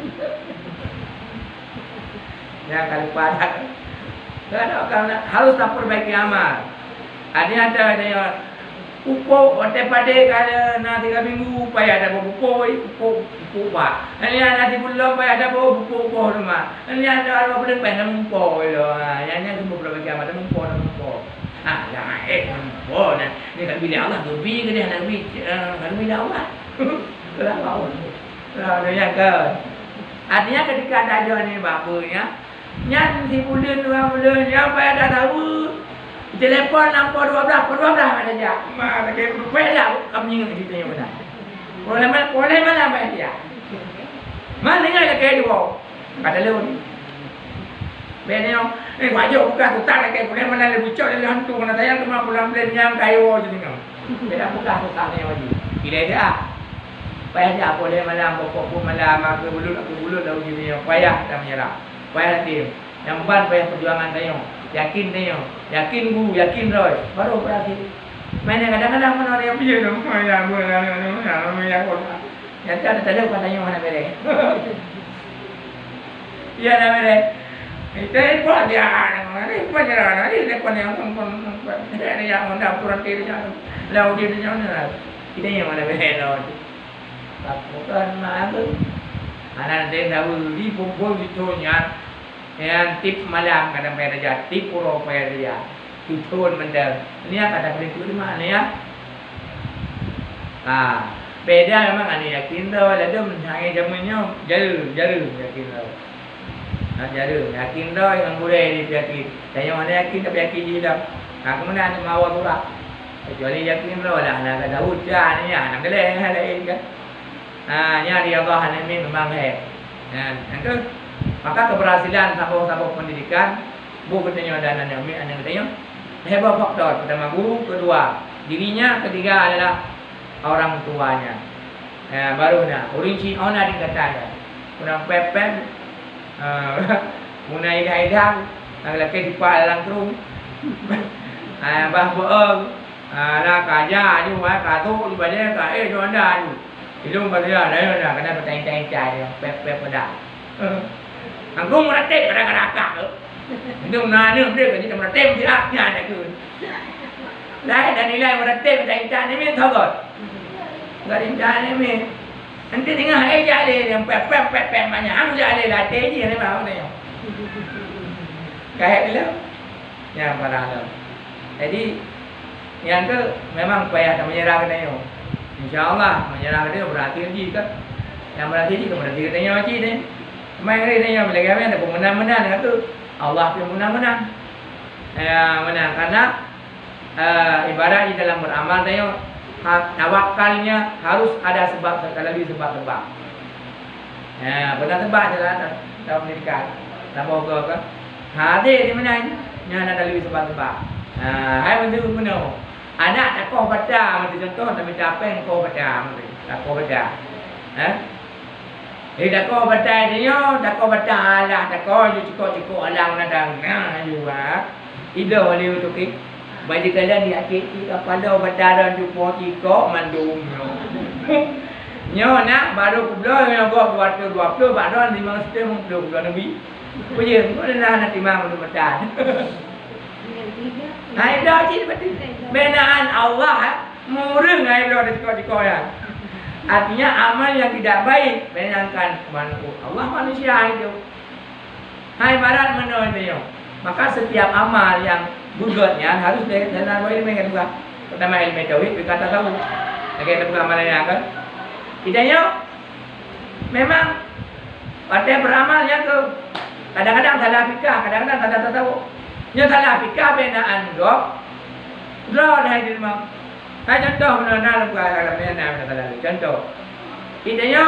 Ya kalau pada kalau harus tak perbaiki amal. Ada yang upo ote pada kalau nak 3 minggu payah ada upo pak. Ini nanti bulan payah ada upo rumah. Ini ada apa boleh payah upo lo. Yang semua perbaiki amal dan upo. Jangan upo. Ni kan bila Allah lebih ke dia nak lebih kalau bila Allah. Kalau Allah. Yang ke artinya ketika ada ajar ni bapaknya yang si bulan 2 bulan yang payah dah tahu telefon nampak 12 ada je. Mak tak kira lah kami ingat ceritanya benar. Boleh mana bayar dia. Mana ingat tak kira dia. Kata lu ni. Benyo, wajib buka hutang lagi boleh mana lebih cok dari hantu mana tayang cuma bulan yang kayu je tengok. Beda buka hutang yang wajib. Bila dia payah dia boleh malam pokok malam aku bulut dah begini payah tak menyerah. Payah tim. Yang beban payah perjuangan tayang. Yakin tengok, yakin bu, yakin Roy, baru berarti. Mana kadang-kadang mana orang yang bijak tu, ya boleh, ya boleh. Yang ada tahu katanya mana bere. Iya nak bere. Itu pun dia, ini pun dia, ini pun yang ini yang mana puran kiri jangan, lalu dia jangan. Kita yang mana bere lo. Bukan mana tu. Anak dia tahu di pun itu nya. Yang tip malam kadang payah dia, tip puro payah dia, tipun mendel. Ini kadang itu di mana ya? Beda memang ani yakin dah, ada menhangi jamunya jaru yakin dah. Jaru yakin dah yang boleh diyakin. Saya mana yakin tapi yakin je dah. Kemudian anda mahu pula. Kecuali yakin dah lah, nak ada hujan ni, nak keleng ada kan? Ni Allah ini memang Yang maka keberhasilan sabuk pendidikan buku katanya dan anak katanya hebat faktor. Pertama guru, kedua dirinya, ketiga adalah orang tuanya. Baru nak urinci ona dikatanya. Kurang pepet munai dah lelaki di palang terung. Bah boong lah kaja ju katu di balik ka tu anda ju. Hidung pada dia kena bertanya-tanya pepet pada. Anggung meratip kadang-kadang tu. Itu mana dia kita meratip dia ada ke. Lain dan nilai meratip dan intan ni tahu kot. Enggak intan ni. Nanti tengah jale yang pep banyak. Aku jale latih je ni mau ni. Kayak dia. Yang parah. Jadi yang tu memang payah tak menyerah kena yo. InsyaAllah menyerah dia berarti lagi ke. Yang berarti juga berarti katanya wajib ni. Main hari ni yang lagi ada pemenang-menang dengan tu. Allah pun menang-menang. Menang karena ibarat di dalam beramal tanya tawakalnya harus ada sebab sekali lagi sebab-sebab. Benar sebab je lah dalam pendidikan. Tak bawa ke. Hadir di mana ni? Yang ada lebih sebab-sebab. Hai benda benar. Anak tak kau baca macam contoh tak minta apa yang kau baca macam tak kau baca. Tak kau baca dia, tak kau baca Allah, tak kau cukup alang nadang. Ida boleh untuk ke. Bagi kalian di akhir kepala badaran jumpa cikok mandum. Nyo nak baru kubla yang buat 20 badan 5 setengah 50 nabi. Punya kau dah nak timang untuk baca. Hai dah cik berarti benaan Allah murung ai dah cikok-cikok ya. Artinya amal yang tidak baik benarkan Allah manusia itu. Hai barat menurut dia. Maka setiap amal yang budutnya harus dengan baik dengan juga. Pertama ilmu tauhid berkata tahu. Lagi ada amalan yang akan. Tidaknya memang pada beramal yang ke kadang-kadang salah fikah, kadang-kadang tak tahu. Yang salah fikah benaan dok. Draw dah di rumah. Contoh benar-benar dalam dalam contoh. Tidaknya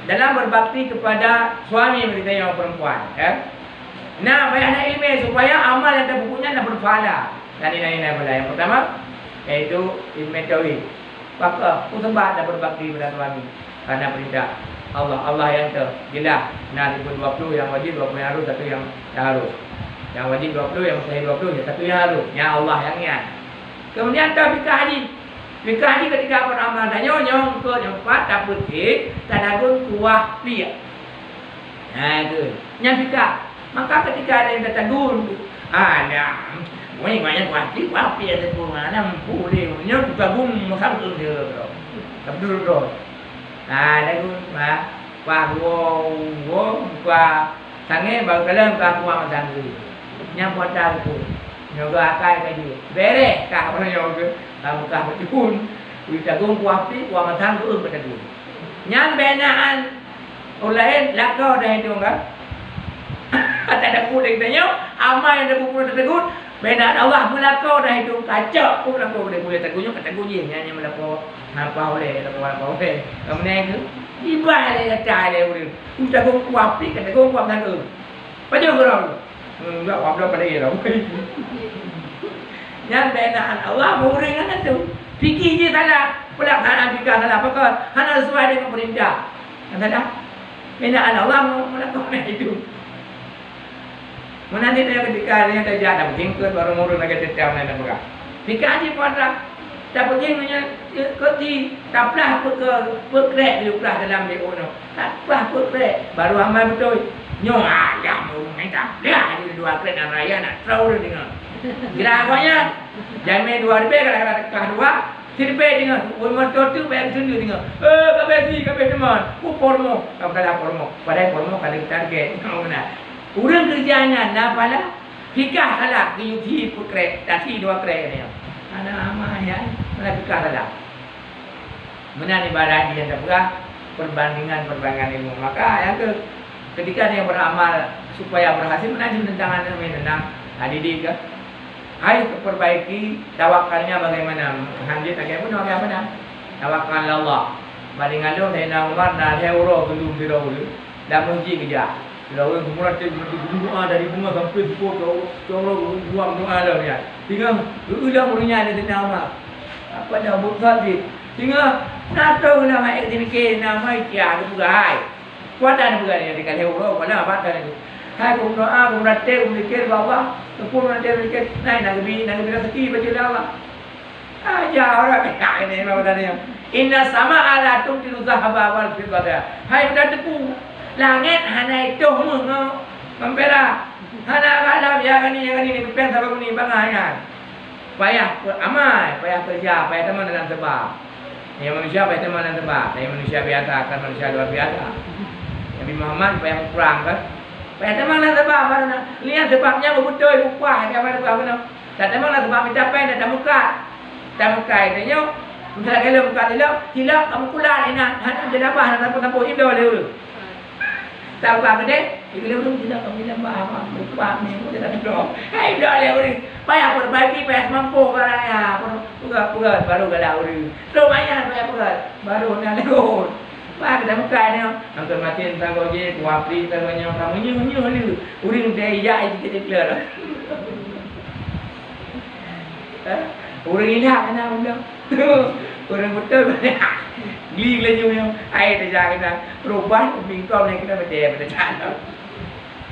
dalam berbakti kepada suami beritanya perempuan, Nah, banyak ada ilmu supaya amal yang ada bukunya nak berpahala. Dan ini pula yang pertama yaitu ilmu tauhid. Maka usbah dan berbakti kepada suami karena perintah Allah yang jelas. Nah, 20 yang wajib 20 yang harus, satu yang harus. Yang wajib 20, yang mustahil 20, satu yang harus. Yang Allah yang niat. Kemudian fikah haji. Fikah haji ketika beramal dan nyong ke yang 4 tak putih, tak ada kuah pia. Nah, itu. Yang fikah. Maka ketika ada yang tertegun, ada, banyak wajib apa yang tertegun, mana mampu dia, nyok tertegun macam tu dia, tertegun terus. Ada tu, wah, sange baru kalam kah kuah macam tu, yang buat tu, nyoga akai kaji, bere kah orang nyoga, kamu kah berjun, tertegun kuah pi, kuah macam tu bertegun. Yang benaan, olain lakau dah itu enggak? Tak ada pun dia tanya, amal yang ada buku tertegun, benda Allah melakau dah hidup kacau pun melakau boleh tergunjuk kata gunjing nyanyi melakau apa boleh kemudian itu ibadah dia kata dia boleh kita go kuapi kata go kuap dan tu macam orang enggak kuap dah pada dia dah yang benaan Allah muring kan tu fikir je salah pelaksanaan fikir salah apa hanya sesuai dengan perintah kan salah benaan Allah melakau hidup. Menanti dia ketika dia terjadi jingkut baru murung lagi tetap nak berah. Fikah je pada tak begini keti taplah pekrek di uplah dalam dia ono. Taplah pekrek baru amal betul. Nyo ayam murung main tak. Dia ada 2 krek dan raya nak tahu dia dengar. Kira agaknya jamin 2 rupiah kadang-kadang tekah 2 sirpe dengar. Umur tu bayar sendiri dengar. Kabeh teman. Pormo, kamu pormo. Padahal pormo kalau kita target kau benar. Urang kerjanya nampaklah fikah salah diuji pukrek tadi 2 krek ni. Ada amal ya, mana fikah salah. Mana ibarat dia tak berah perbandingan ilmu. Maka yang ketika dia beramal supaya berhasil menanti tentangan menang didik ke. Hai perbaiki tawakalnya bagaimana? Hanjit bagaimana bagaimana? Tawakal Allah. Bandingan lu Sayyidina Umar dan Hewro belum dulu. Dah muji kerja. Lawan kemudian doa dari bunga sampai sepuluh orang buang doa dah ya. Tinggal ulang murnya ada nama. Apa dah bukan sih? Tinggal nato nama aktiviti nama dia ada bukan. Kuatan bukan yang dikali orang mana apa kan itu. Hai kum doa kum rate kum mikir bawah, kum rate mikir naik nabi rezeki baju Allah. Aja orang ini memang tadi. Inna sama ala tumtilu zahaba wal fiddata. Hai dah tepu Langit hana itu mengau mempera. Hana kadang yang ini pen sama kuni bangayan. Payah amal, payah kerja, payah teman dalam sebab. Yang manusia payah teman dalam sebab. Yang manusia biasa akan manusia luar biasa. Nabi Muhammad payah kurang kan? Payah teman dalam sebab. Lihat sebabnya betul upah dia pada apa nak? Tak teman dalam sebab kita pen dan muka. Dan muka itu misalnya kalau muka tilap kamu kulat nak. Hana jadi apa? Hana tanpa hidup dulu. Tahu apa deh? Ibu belum tidak kami lembah apa lupa ni aku tidak tahu. Hai dah le uri. Payah perbaiki payah mampu karaya. Puga baru gada uri. Lumayan payah puga baru nak lewat. Pak kita muka ni. Nonton matiin tahu je kuapri tahu nyo kamu nyu lu. Uri dia ya itu clear. Uri ini apa nak? Orang betul gili lagi yang air terjadi kita perubahan bingkau ni kita berjaya berjalan.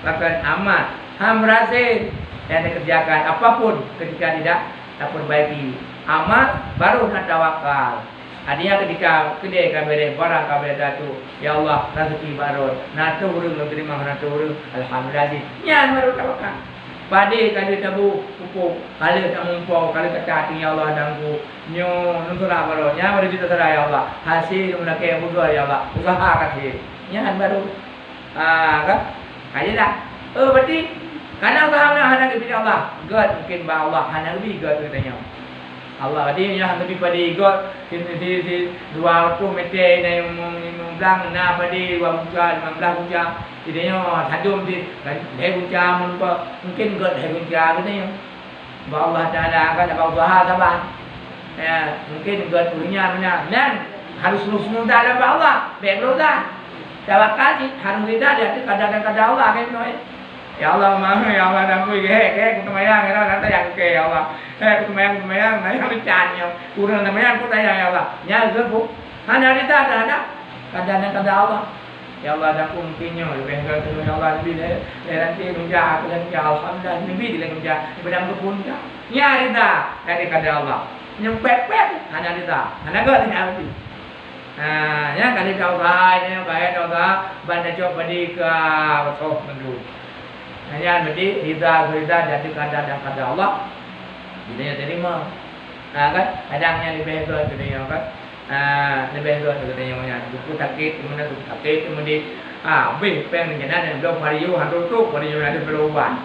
Bahkan amat hamrasin yang dikerjakan apapun ketika tidak perbaiki amat baru nak tawakal. Artinya ketika kedai kabel barang kabel datu, ya Allah rezeki baru, nak turun terima nak turun, alhamdulillah. Yang baru tawakal. Padi kali tabu pupuk kali tak mumpau kali kata ya Allah dangku nyo nuntura baru nya baru kita serah ya Allah hasil mula ke bugar ya Allah usaha kasih nya baru kan aja dah berarti karena usaha nak hana ke Allah God mungkin ba Allah hana lebih God katanya Allah tadi nya lebih padi God di 20 meter na yung blang na padi 15 bulan idenya hadum di hegunca mungkin God hegunca katanya ba Allah Taala akan apa usaha sabar ya mungkin God punya dan harus nusnul dalam Allah berusaha tawakal harus kita dia kadang-kadang Allah kan ya Allah maha ya Allah dan kui ke kumayang era nanti yang ke ya Allah kumayang na yang bicaranya kurang namanya aku tanya ya Allah nya gebu hana kita ada kadang-kadang Allah ya Allah dan mungkinnya lebih ke ya Allah lebih nanti menja aku dan ya alhamdulillah lebih dilek menja bedang kebun nya kita dari kadang Allah nyempet hanya kita hanya ke tidak mesti ya kali kau kaya kau banda coba di ke sok mendu hanya berarti rida jadi kadang Allah dia terima kan kadangnya lebih ke dunia kan lebih ke dunia buku takit mana buku takit kemudian weh pengen jadi dan belum Mario hantu tu Mario ada berubah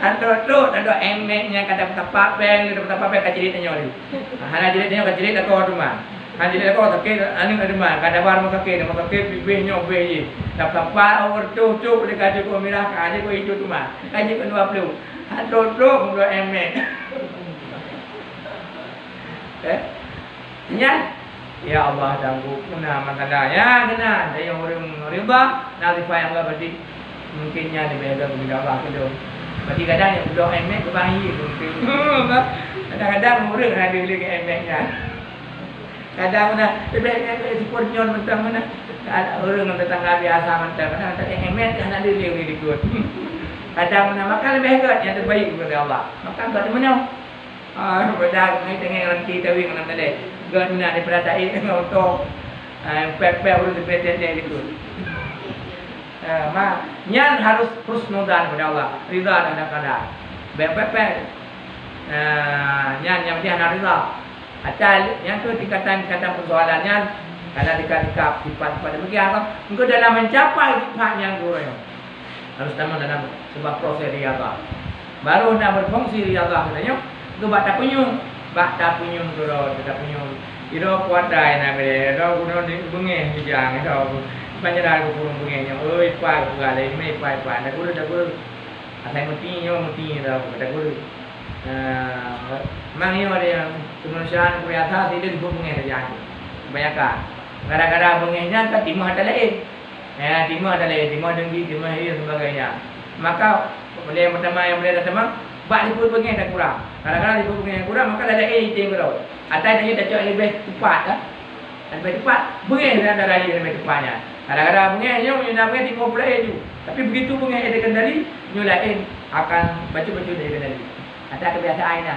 ada emeknya kata betapa peng kaciritnya oli hana jiritnya kacirit aku rumah jadi aku tak kira anu ada mana kada bar mau kira bibihnya beji dapat apa orang tu dekat aku mirah aja aku itu tu mah aja aku 20 hantu muda emek nya ya Allah dangku kuna makana ya kena yang orang riba nanti yang enggak berarti mungkinnya dibegal kepada Allah itu berarti kadang yang muda emek kebangi mungkin kadang-kadang orang ada lagi emeknya kadang mana lebih support nyon mentang mana orang yang tetangga biasa mentang mana tak emet kan ada lewi dikut kadang mana maka lebih baik yang terbaik kepada Allah maka kat mana bedak ni tengah ranti tawi kan tadi god mana diperatai untuk pep urus diperatai dikut nyan harus husnudzan kepada Allah ridha dan kada pep nyan yang dia ridha Atal yang tu tingkatan persoalannya karena dikasih sifat pada begitu engkau dalam mencapai sifat yang goyang harus dalam sebuah proses riyadhah baru nak berfungsi riyadhah katanya tu baca punyung tu tidak punyung itu kuatai nak beri itu guna di bengeh bijang itu panjang kurung bengehnya pai bukan ini pai nak guna asal mati itu kata guru mang ini ada kemanusiaan kuliah tidak dihubungi saja kebanyakan gara-gara bengehnya kan timah ada lain timah dengki timah ini sebagainya maka boleh yang pertama yang boleh datang bak liput bengeh dah kurang kadang-kadang liput bengeh kurang maka ada itu yang kurang atas dia dah cakap lebih cepat lebih cepat bengeh dah ada lagi lebih cepatnya kadang-kadang bengehnya nak bengeh timah pula itu tapi begitu bengeh ada kendali nyulain akan baca-baca dari kendali ada kebiasaannya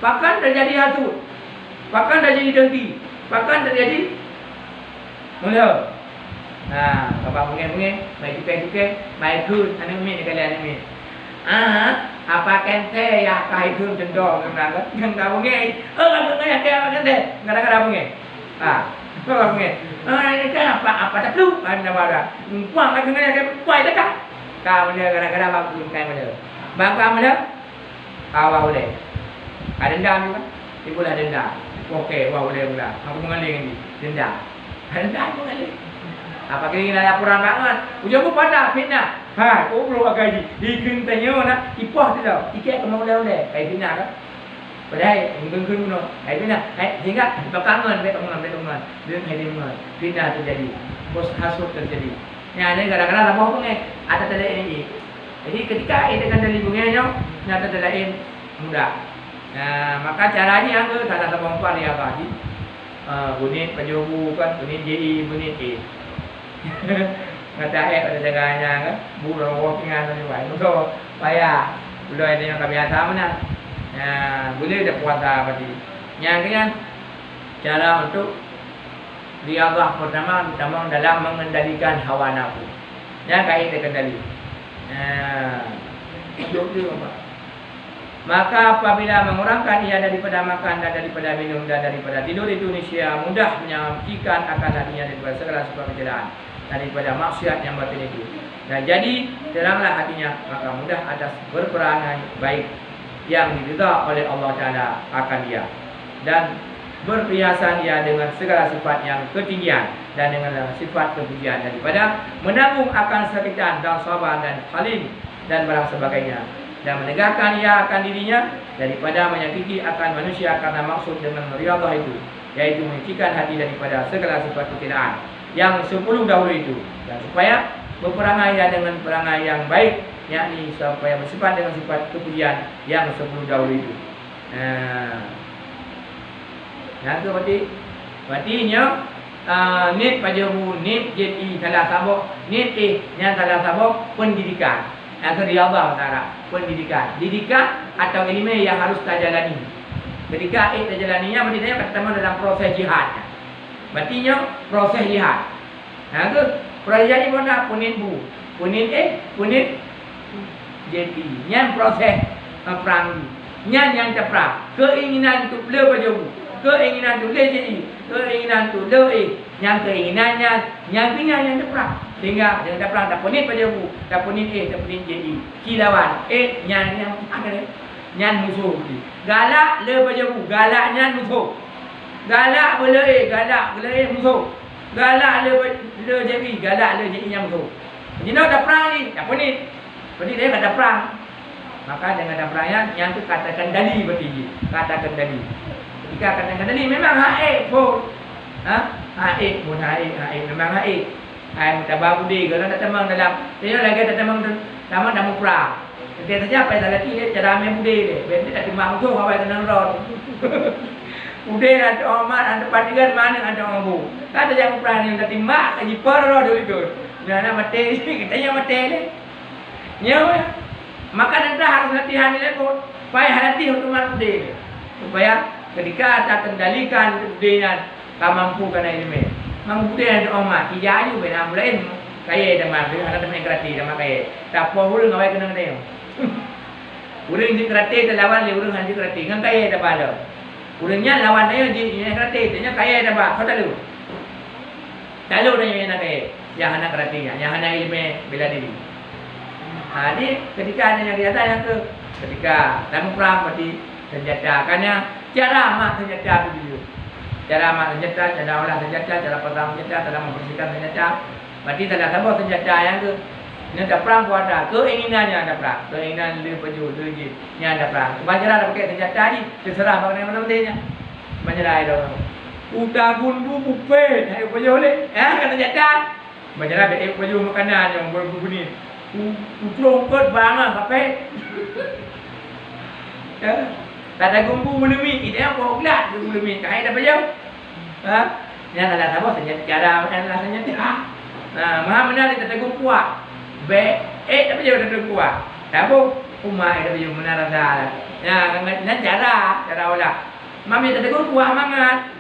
bahkan terjadi hasut bahkan terjadi dengki bahkan terjadi Mula. Bapak bunga-bunga, mai tukai-tukai, mai kun, anu mi ni kalian ni. Apa kente ya kai kun cendong kenapa? Enggak bunga. Apa bunga ya apa kente? Gara-gara bunga. Bapak bunga. Ini kan apa tak perlu? Mana ada? Puang lagi ni ada puai tak? Kau mana gara-gara bapak bunga mana? Bapak mana? Awak boleh. Ada dendam juga. Ibu lah dendam. Okey, awak boleh pula. Aku mengalir ni. Dendam. Dendam mengalir. Apa kira laporan banget. Ujung pun pada fitnah. Kau perlu gaji. Ikan tanya nak ipah tu tau. Ikan kau boleh. Kayak fitnah kan? Padahal mungkin no. Kayak fitnah. Hingga belakangan betongan. Dia hari ni fitnah terjadi. Bos hasut terjadi. Yang ini gara-gara apa pun ada terlain ini. Jadi ketika ini dengan dari bunganya, nyata terlain mudah. Maka caranya tu tak ada perempuan yang gaji. Bunit penjubu kan, bunit JI, bunit A. Kata ada jaganya kan, bulan walkingan tu juga. Itu payah. Bulan ini yang kebiasa mana? Boleh ada puasa berarti. Yang kan cara untuk riadah pertama dalam mengendalikan hawa nafsu. Yang kait terkendali. Maka apabila mengurangkan ia daripada makan dan daripada minum dan daripada tidur itu niscaya mudah menyampikan akan hatinya daripada segala sebab kecelakaan daripada maksiat yang batin itu. Dan jadi teranglah hatinya, maka mudah atas berperangai baik yang diridha oleh Allah Taala akan dia, dan berperhiasan dia dengan segala sifat yang ketinggian dan dengan sifat kepujian daripada menanggung akan kesakitan dan sabar dan halim dan barang sebagainya, dan menegakkan ia akan dirinya daripada menyakiti akan manusia karena maksud dengan riyadhah itu, yaitu menyucikan hati daripada segala sifat kecederaan yang sebelum dahulu itu, dan supaya berperangai dengan perangai yang baik, yakni supaya bersifat dengan sifat kepujian yang sebelum dahulu itu. Yang tu berarti nit pajahu, nit JI salah sabuk, nit yang salah sabuk pendidikan. Atau riyadhah antara pendidikan, didikan atau ilmu yang harus kita jalani. Ketika kita jalaninya, berarti dia pertama dalam proses jihad. Berarti proses jihad. Nah tu proses jihad ni mana punit bu, punit JP. Yang proses perang, yang terperang. Keinginan untuk bela pajahu, keinginan untuk bela JI, keinginan untuk bela yang keinginannya, yang terperang. Sehingga dia terperang tak punit pajahu, tak punit tak punit JI. Kilawan yang apa ni? Yang musuh ni. Galak le pajahu, galaknya musuh. Galak bela galak bela musuh. Galak le JI, galak le JI yang musuh. Jadi nak ada perang ni, tak punit. Berarti dia kata perang. Maka dengan ada perang yang tu kata kendali berarti. Kata kendali. Ketika kata kendali memang haik pun. Haik pun haik memang haik. Hai mutababudi kalau tak temang dalam dia lagi tak temang dalam perang. Dia saja apa dalam dia cara main budi dia. Ben tak timang tu awak tenang rod. Budi ada Omar ada patigan mana ada orang bu. Kata jangan perang ni tak timbak lagi perro dulu itu. Jangan mati kita yang mati ni. Nyawa. Maka anda harus latihan ni pun. Supaya hati untuk mati. Supaya ketika tak kendalikan dia tak mampu kena ilmu. Mampu dia ada omat, kijak aja benam lain kaya dah mak, anak teman kerati dah mak kaya. Tak apa urang awak kena dia. Urang je kerati dah lawan le urang hanje kerati, ngan kaya dah pada. Urangnya lawan dia je kerati, dia kaya dah bah, kau tak lu. Tak lu dia nak kaya. Yang anak kerati, yang anak ilmu bela diri. Jadi ketika ada yang biasa yang ke ketika dalam perang berarti senjata, karena cara mak senjata begitu. Cara amat senjata, cara olah senjata, cara perang senjata, cara membersihkan senjata. Berarti tak ada sabuk senjata yang ke. Ini ada perang pun ada. Keinginannya ada perang. Keinginan dia pejuh, dia je. Ini ada perang. Banjarah dah pakai senjata ni. Terserah pakai mana-mana. Banjarah ada. Udah gundu bupet. Ayo pejuh boleh. Kata senjata. Banjarah ada pejuh makanan yang berbunyi. Utrongkot bangang kapet. Tak ada gumbu mulumi, ini yang kau ulat mulumi. Kaya dah baju. Yang ada apa senjata cara yang senjata. Maha benar kita tegur kuat. Tak baju dah tegur kuat. Tahu umai dah baju benar dah. Ya, cara olah. Mami tak tegur kuat mangat.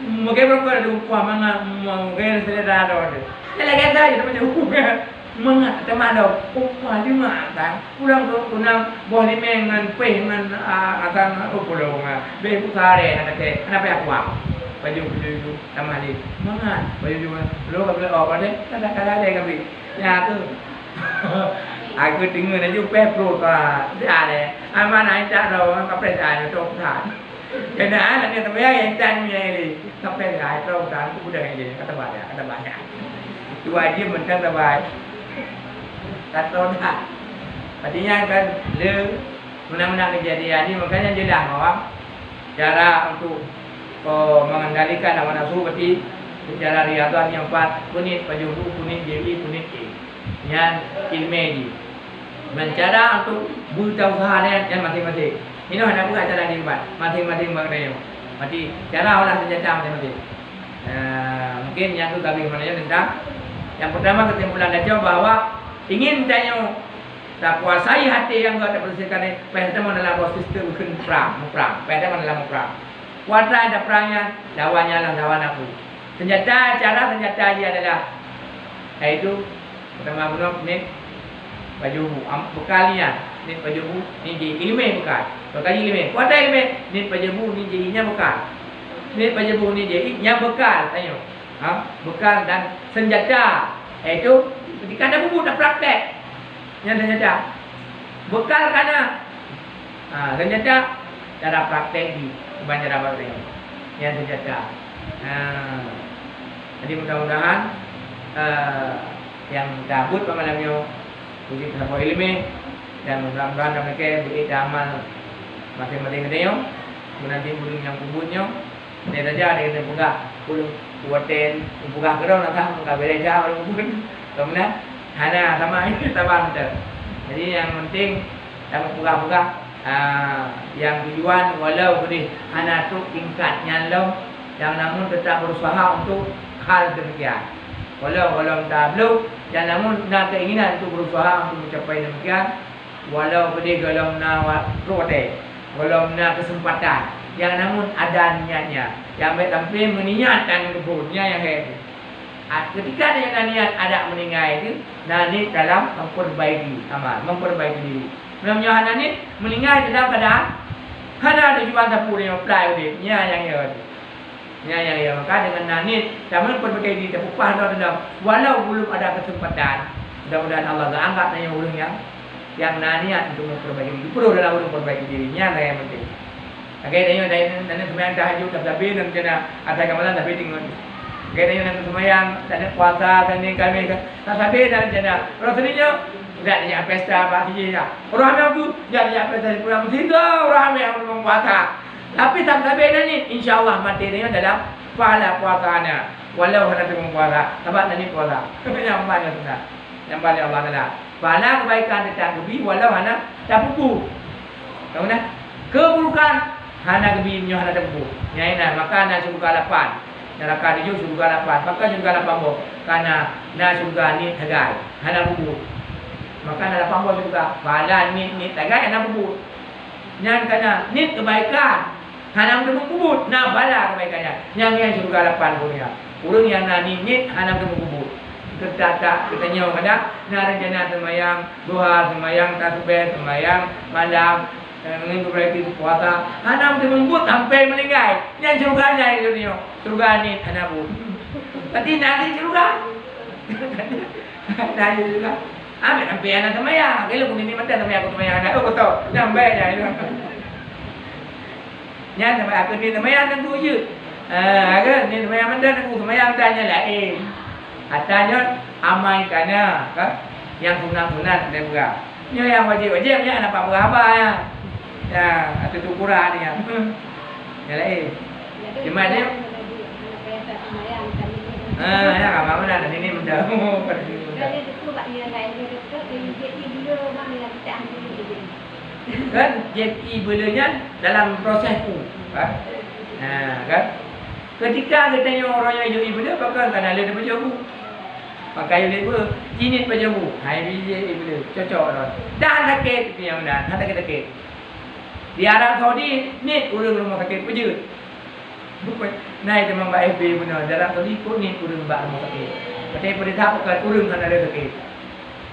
Mungkin berapa ada upah mana mungkin selera ada. Kalau kita itu macam upah mana teman ada upah di mana? Pulang tu pulang boleh mengan pengan akan upulong. Bebu kare ada ke, ada apa aku? Baju sama ni. Mana baju lo kalau apa deh? Kadang-kadang ada kami. Ya tu. Aku tinggal aja pepro ka. Dia ada. Aman aja ada kapal ada tu kan. Kena nak kata bayar yang tanya ni. Kapal ada tu kan. Aku dah ni kata banyak. Itu aja mentang terbaik. Kata dah. Artinya kan le menang-menang kejadian ni makanya jelas bahawa cara untuk mengendalikan hawa nafsu berarti secara riadah yang 4 punit pajuhu punit jeli punit yang ilmi mencara untuk bertauhid dan masing-masing. Ini ada bukan cara dibuat masing-masing mengenai. Mati cara olah senjata masing-masing. Mungkin yang tu kami menanya tentang yang pertama kesimpulan dia bahwa ingin tanya tak kuasai hati yang ada bersihkan ni pertama dalam sistem bukan perang. Pertama dalam perang. Kuasa ada perangnya, lawannya lah lawan aku. Cara senjata dia adalah iaitu pertama guna ni baju bekalnya ni baju ni jadi ilmu bekal. Bekal ilmu. Kuasa ilmu ni baju ni jadinya bekal. Ni baju ni jadinya bekal tanya. Bekal dan senjata iaitu ketika ada buku dah praktek yang senjata. Bekal kerana senjata cara praktek di banyak dapat yang senjata. Jadi mudah-mudahan yang dabut pemalamnya puji sama ilmu dan mudah-mudahan mereka beri amal masing-masing dia. Nanti belum yang kubutnya. Ini saja ada yang buka belum buatin buka kerana nak buka bereja orang kubut. Kemudian hana sama ini tabang tu. Jadi yang penting dapat buka-buka yang tujuan walau boleh hana tu tingkatnya lo yang namun tetap berusaha untuk hal demikian. Walau tak belum dan namun nak keinginan untuk berusaha untuk mencapai demikian. Walau boleh kalau nak rote, walau nak kesempatan yang namun ada niatnya. Yang baik tampil meniatkan kebunnya yang hebat. Ketika dia niat ada meninggal itu, nani dalam memperbaiki amal, memperbaiki diri. Namanya hana ni meninggal dalam keadaan hana ada jual dapur yang apply dia, yang maka dengan nani dalam memperbaiki diri, upah dalam walau belum ada kesempatan, mudah-mudahan Allah tak angkat yang ulung yang naniat untuk memperbaiki diri. Perlu dalam memperbaiki dirinya lah yang penting. Okey, dan sembahyang tahajud tapi dan kena ada kamalan tapi tinggal. Okey, dan sembahyang dan puasa dan kami tak sampai dan jana. Rasanya tidak ada pesta apa saja. Orang aku jadi pesta pulang mesti orang yang puasa. Tapi tak sampai ni insya-Allah materinya dalam pahala puasanya. Walau hendak puasa, sebab nanti puasa. Yang mana sudah. Yang paling Allah Taala. Pahala kebaikan tetap lebih walau hendak tak pupu. Kemudian keburukan hana kebinya hana tempu. Nyaina maka na surga 8. Neraka dia surga 8. Maka surga 8 bo. Karena na surga ni tagai. Hana bubu. Maka na 8 bo surga. Pahala ni tagai hana bubu. Yang karena ni kebaikan. Hana bubu. Na bala kebaikannya. Yang surga 8 bo ya. Urang yang na ni hana bubu. Kita nyawa kada na rencana sembahyang duha, sembahyang tasbih, sembahyang malam dengan berarti puasa hana membut sampai meninggal yang surganya itu dia surga ni hana bu tapi nanti surga nanti surga ambil sampai anak semaya kalau pun ini mantan semaya aku semaya anak aku tahu sampai dah itu yang sampai aku ni semaya tentu je kan ni semaya mantan aku semaya tanya lain katanya amai kana kan yang sunat-sunat dan juga ni yang wajib-wajibnya anak pak berapa ya. Ya, atau tukuran ni ya. Ya lain. Cuma dia. Ya kamu mana dan ini mendamu. Jadi itu tak dia lain dia tu jadi bila mana yang kita ambil ini. Kan jadi belanya dalam prosesku. Kan? Kan? Ketika kita tanya orang yang jadi bela bakal kan ada berjabu. Pakai lebar, jinit berjabu. Hai biji bela cocok dah. Dan sakit yang mana? Hata kita sakit. Di Arab Saudi ni urang rumah sakit pejut. Nai memang Mbak FB benar. Dalam tu ikut ni turun Mbak rumah sakit. Macam perintah bukan turun kan ada sakit.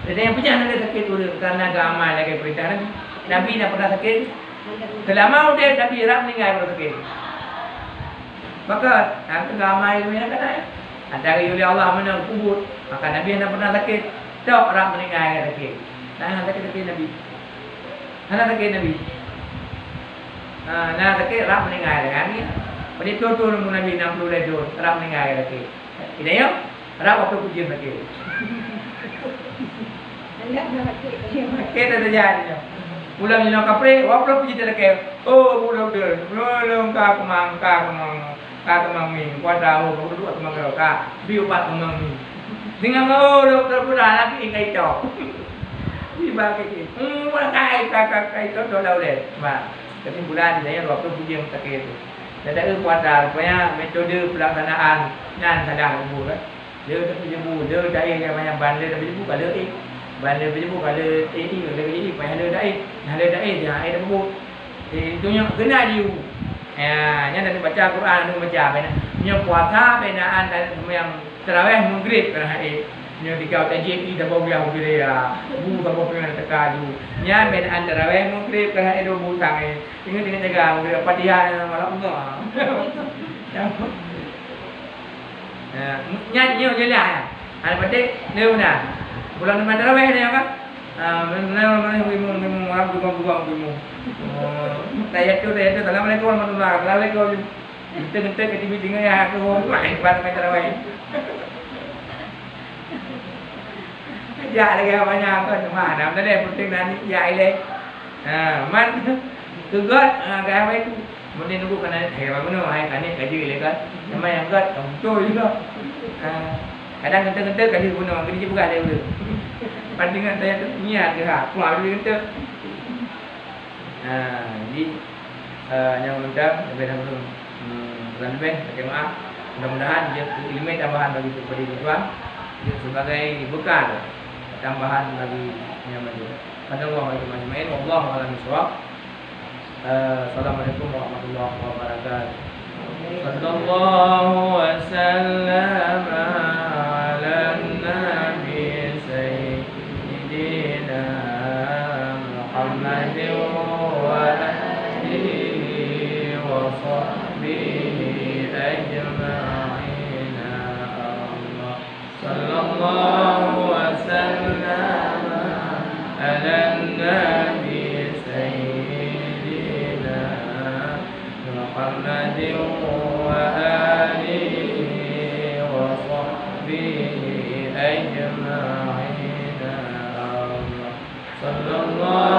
Jadi yang punya ada sakit turun karena agama lagi perintah Nabi. Nabi nak pernah sakit. Selama dia Nabi ram meninggal pernah sakit. Maka agama ilmu yang kena. Antara oleh Allah mana kubur. Maka Nabi nak pernah sakit. Tak ram meninggal sakit. Nah sakit Nabi. Nah sakit Nabi. Nah sakit ram meninggal kan ni. Pada tu Nabi 60 lejur ram meninggal lagi. Tidak ya? Ram apa pujian lagi. Enggak sakit. Kita terjadi. Pulang ni nak kapre, apa puji lagi. Oh, pulang dia. Pulang ka kemang mi. Kuada oh, dua kemang ka. Biupat kemang mi. Dengan oh, doktor pulang lagi ingai cok. Di bagi. Kai tu lau le. Ba. Kesimpulan saya waktu pujian sakit itu. Ada kuadar, rupanya metode pelaksanaan nyan sadar kubur. Dia tak berjemur, dia dai yang banyak bandar tak berjemur kalau bandar berjemur kalau kalau ini banyak ada dai dia air kubur. Itu yang kena dia. Nya dah baca Quran tu baca bena. Nya puasa benaan dan yang tarawih maghrib kerana nya dikau tajib dah bawa yang dia. Bu bawa pengen tekaju. Nya benaan tarawih maghrib kerana itu bu sangai. Ingat jaga mungkin Fatihah malam tu. Nyanyi je lah. Ada petik dia mana? Bulan Ramadan tarawih ni apa? Mana bimu orang bimu. Saya tu Assalamualaikum warahmatullahi wabarakatuh. Kita ke TV dengar ya aku main tarawih. Ya lagi banyak kan mana ada penting nanti ya ile. Man tugas gaya apa itu? Mungkin nunggu kena hewan mana, hai kani kaji lekat. Nama yang kat, betul juga. Kadang kenta kaji guna, kerja bukan ada dulu. Bandingan saya tu niat ke ha, keluar dulu kenta. Jadi yang undang lebih dahulu bulan lebih, saya maaf. Mudah-mudahan dia ilmu tambahan bagi kepada tuan sebagai bekal tambahan bagi yang maju. Assalamualaikum warahmatullahi wabarakatuh. Assalamualaikum warahmatullahi wabarakatuh. Sallallahu wasallam ala nabi sayyidina Muhammad wa alihi wa sahbihi ajma'in. Allah sallallahu wasallam ala nabi Muhammad wa alihi wa sahbihi ajma'in. Sallallahu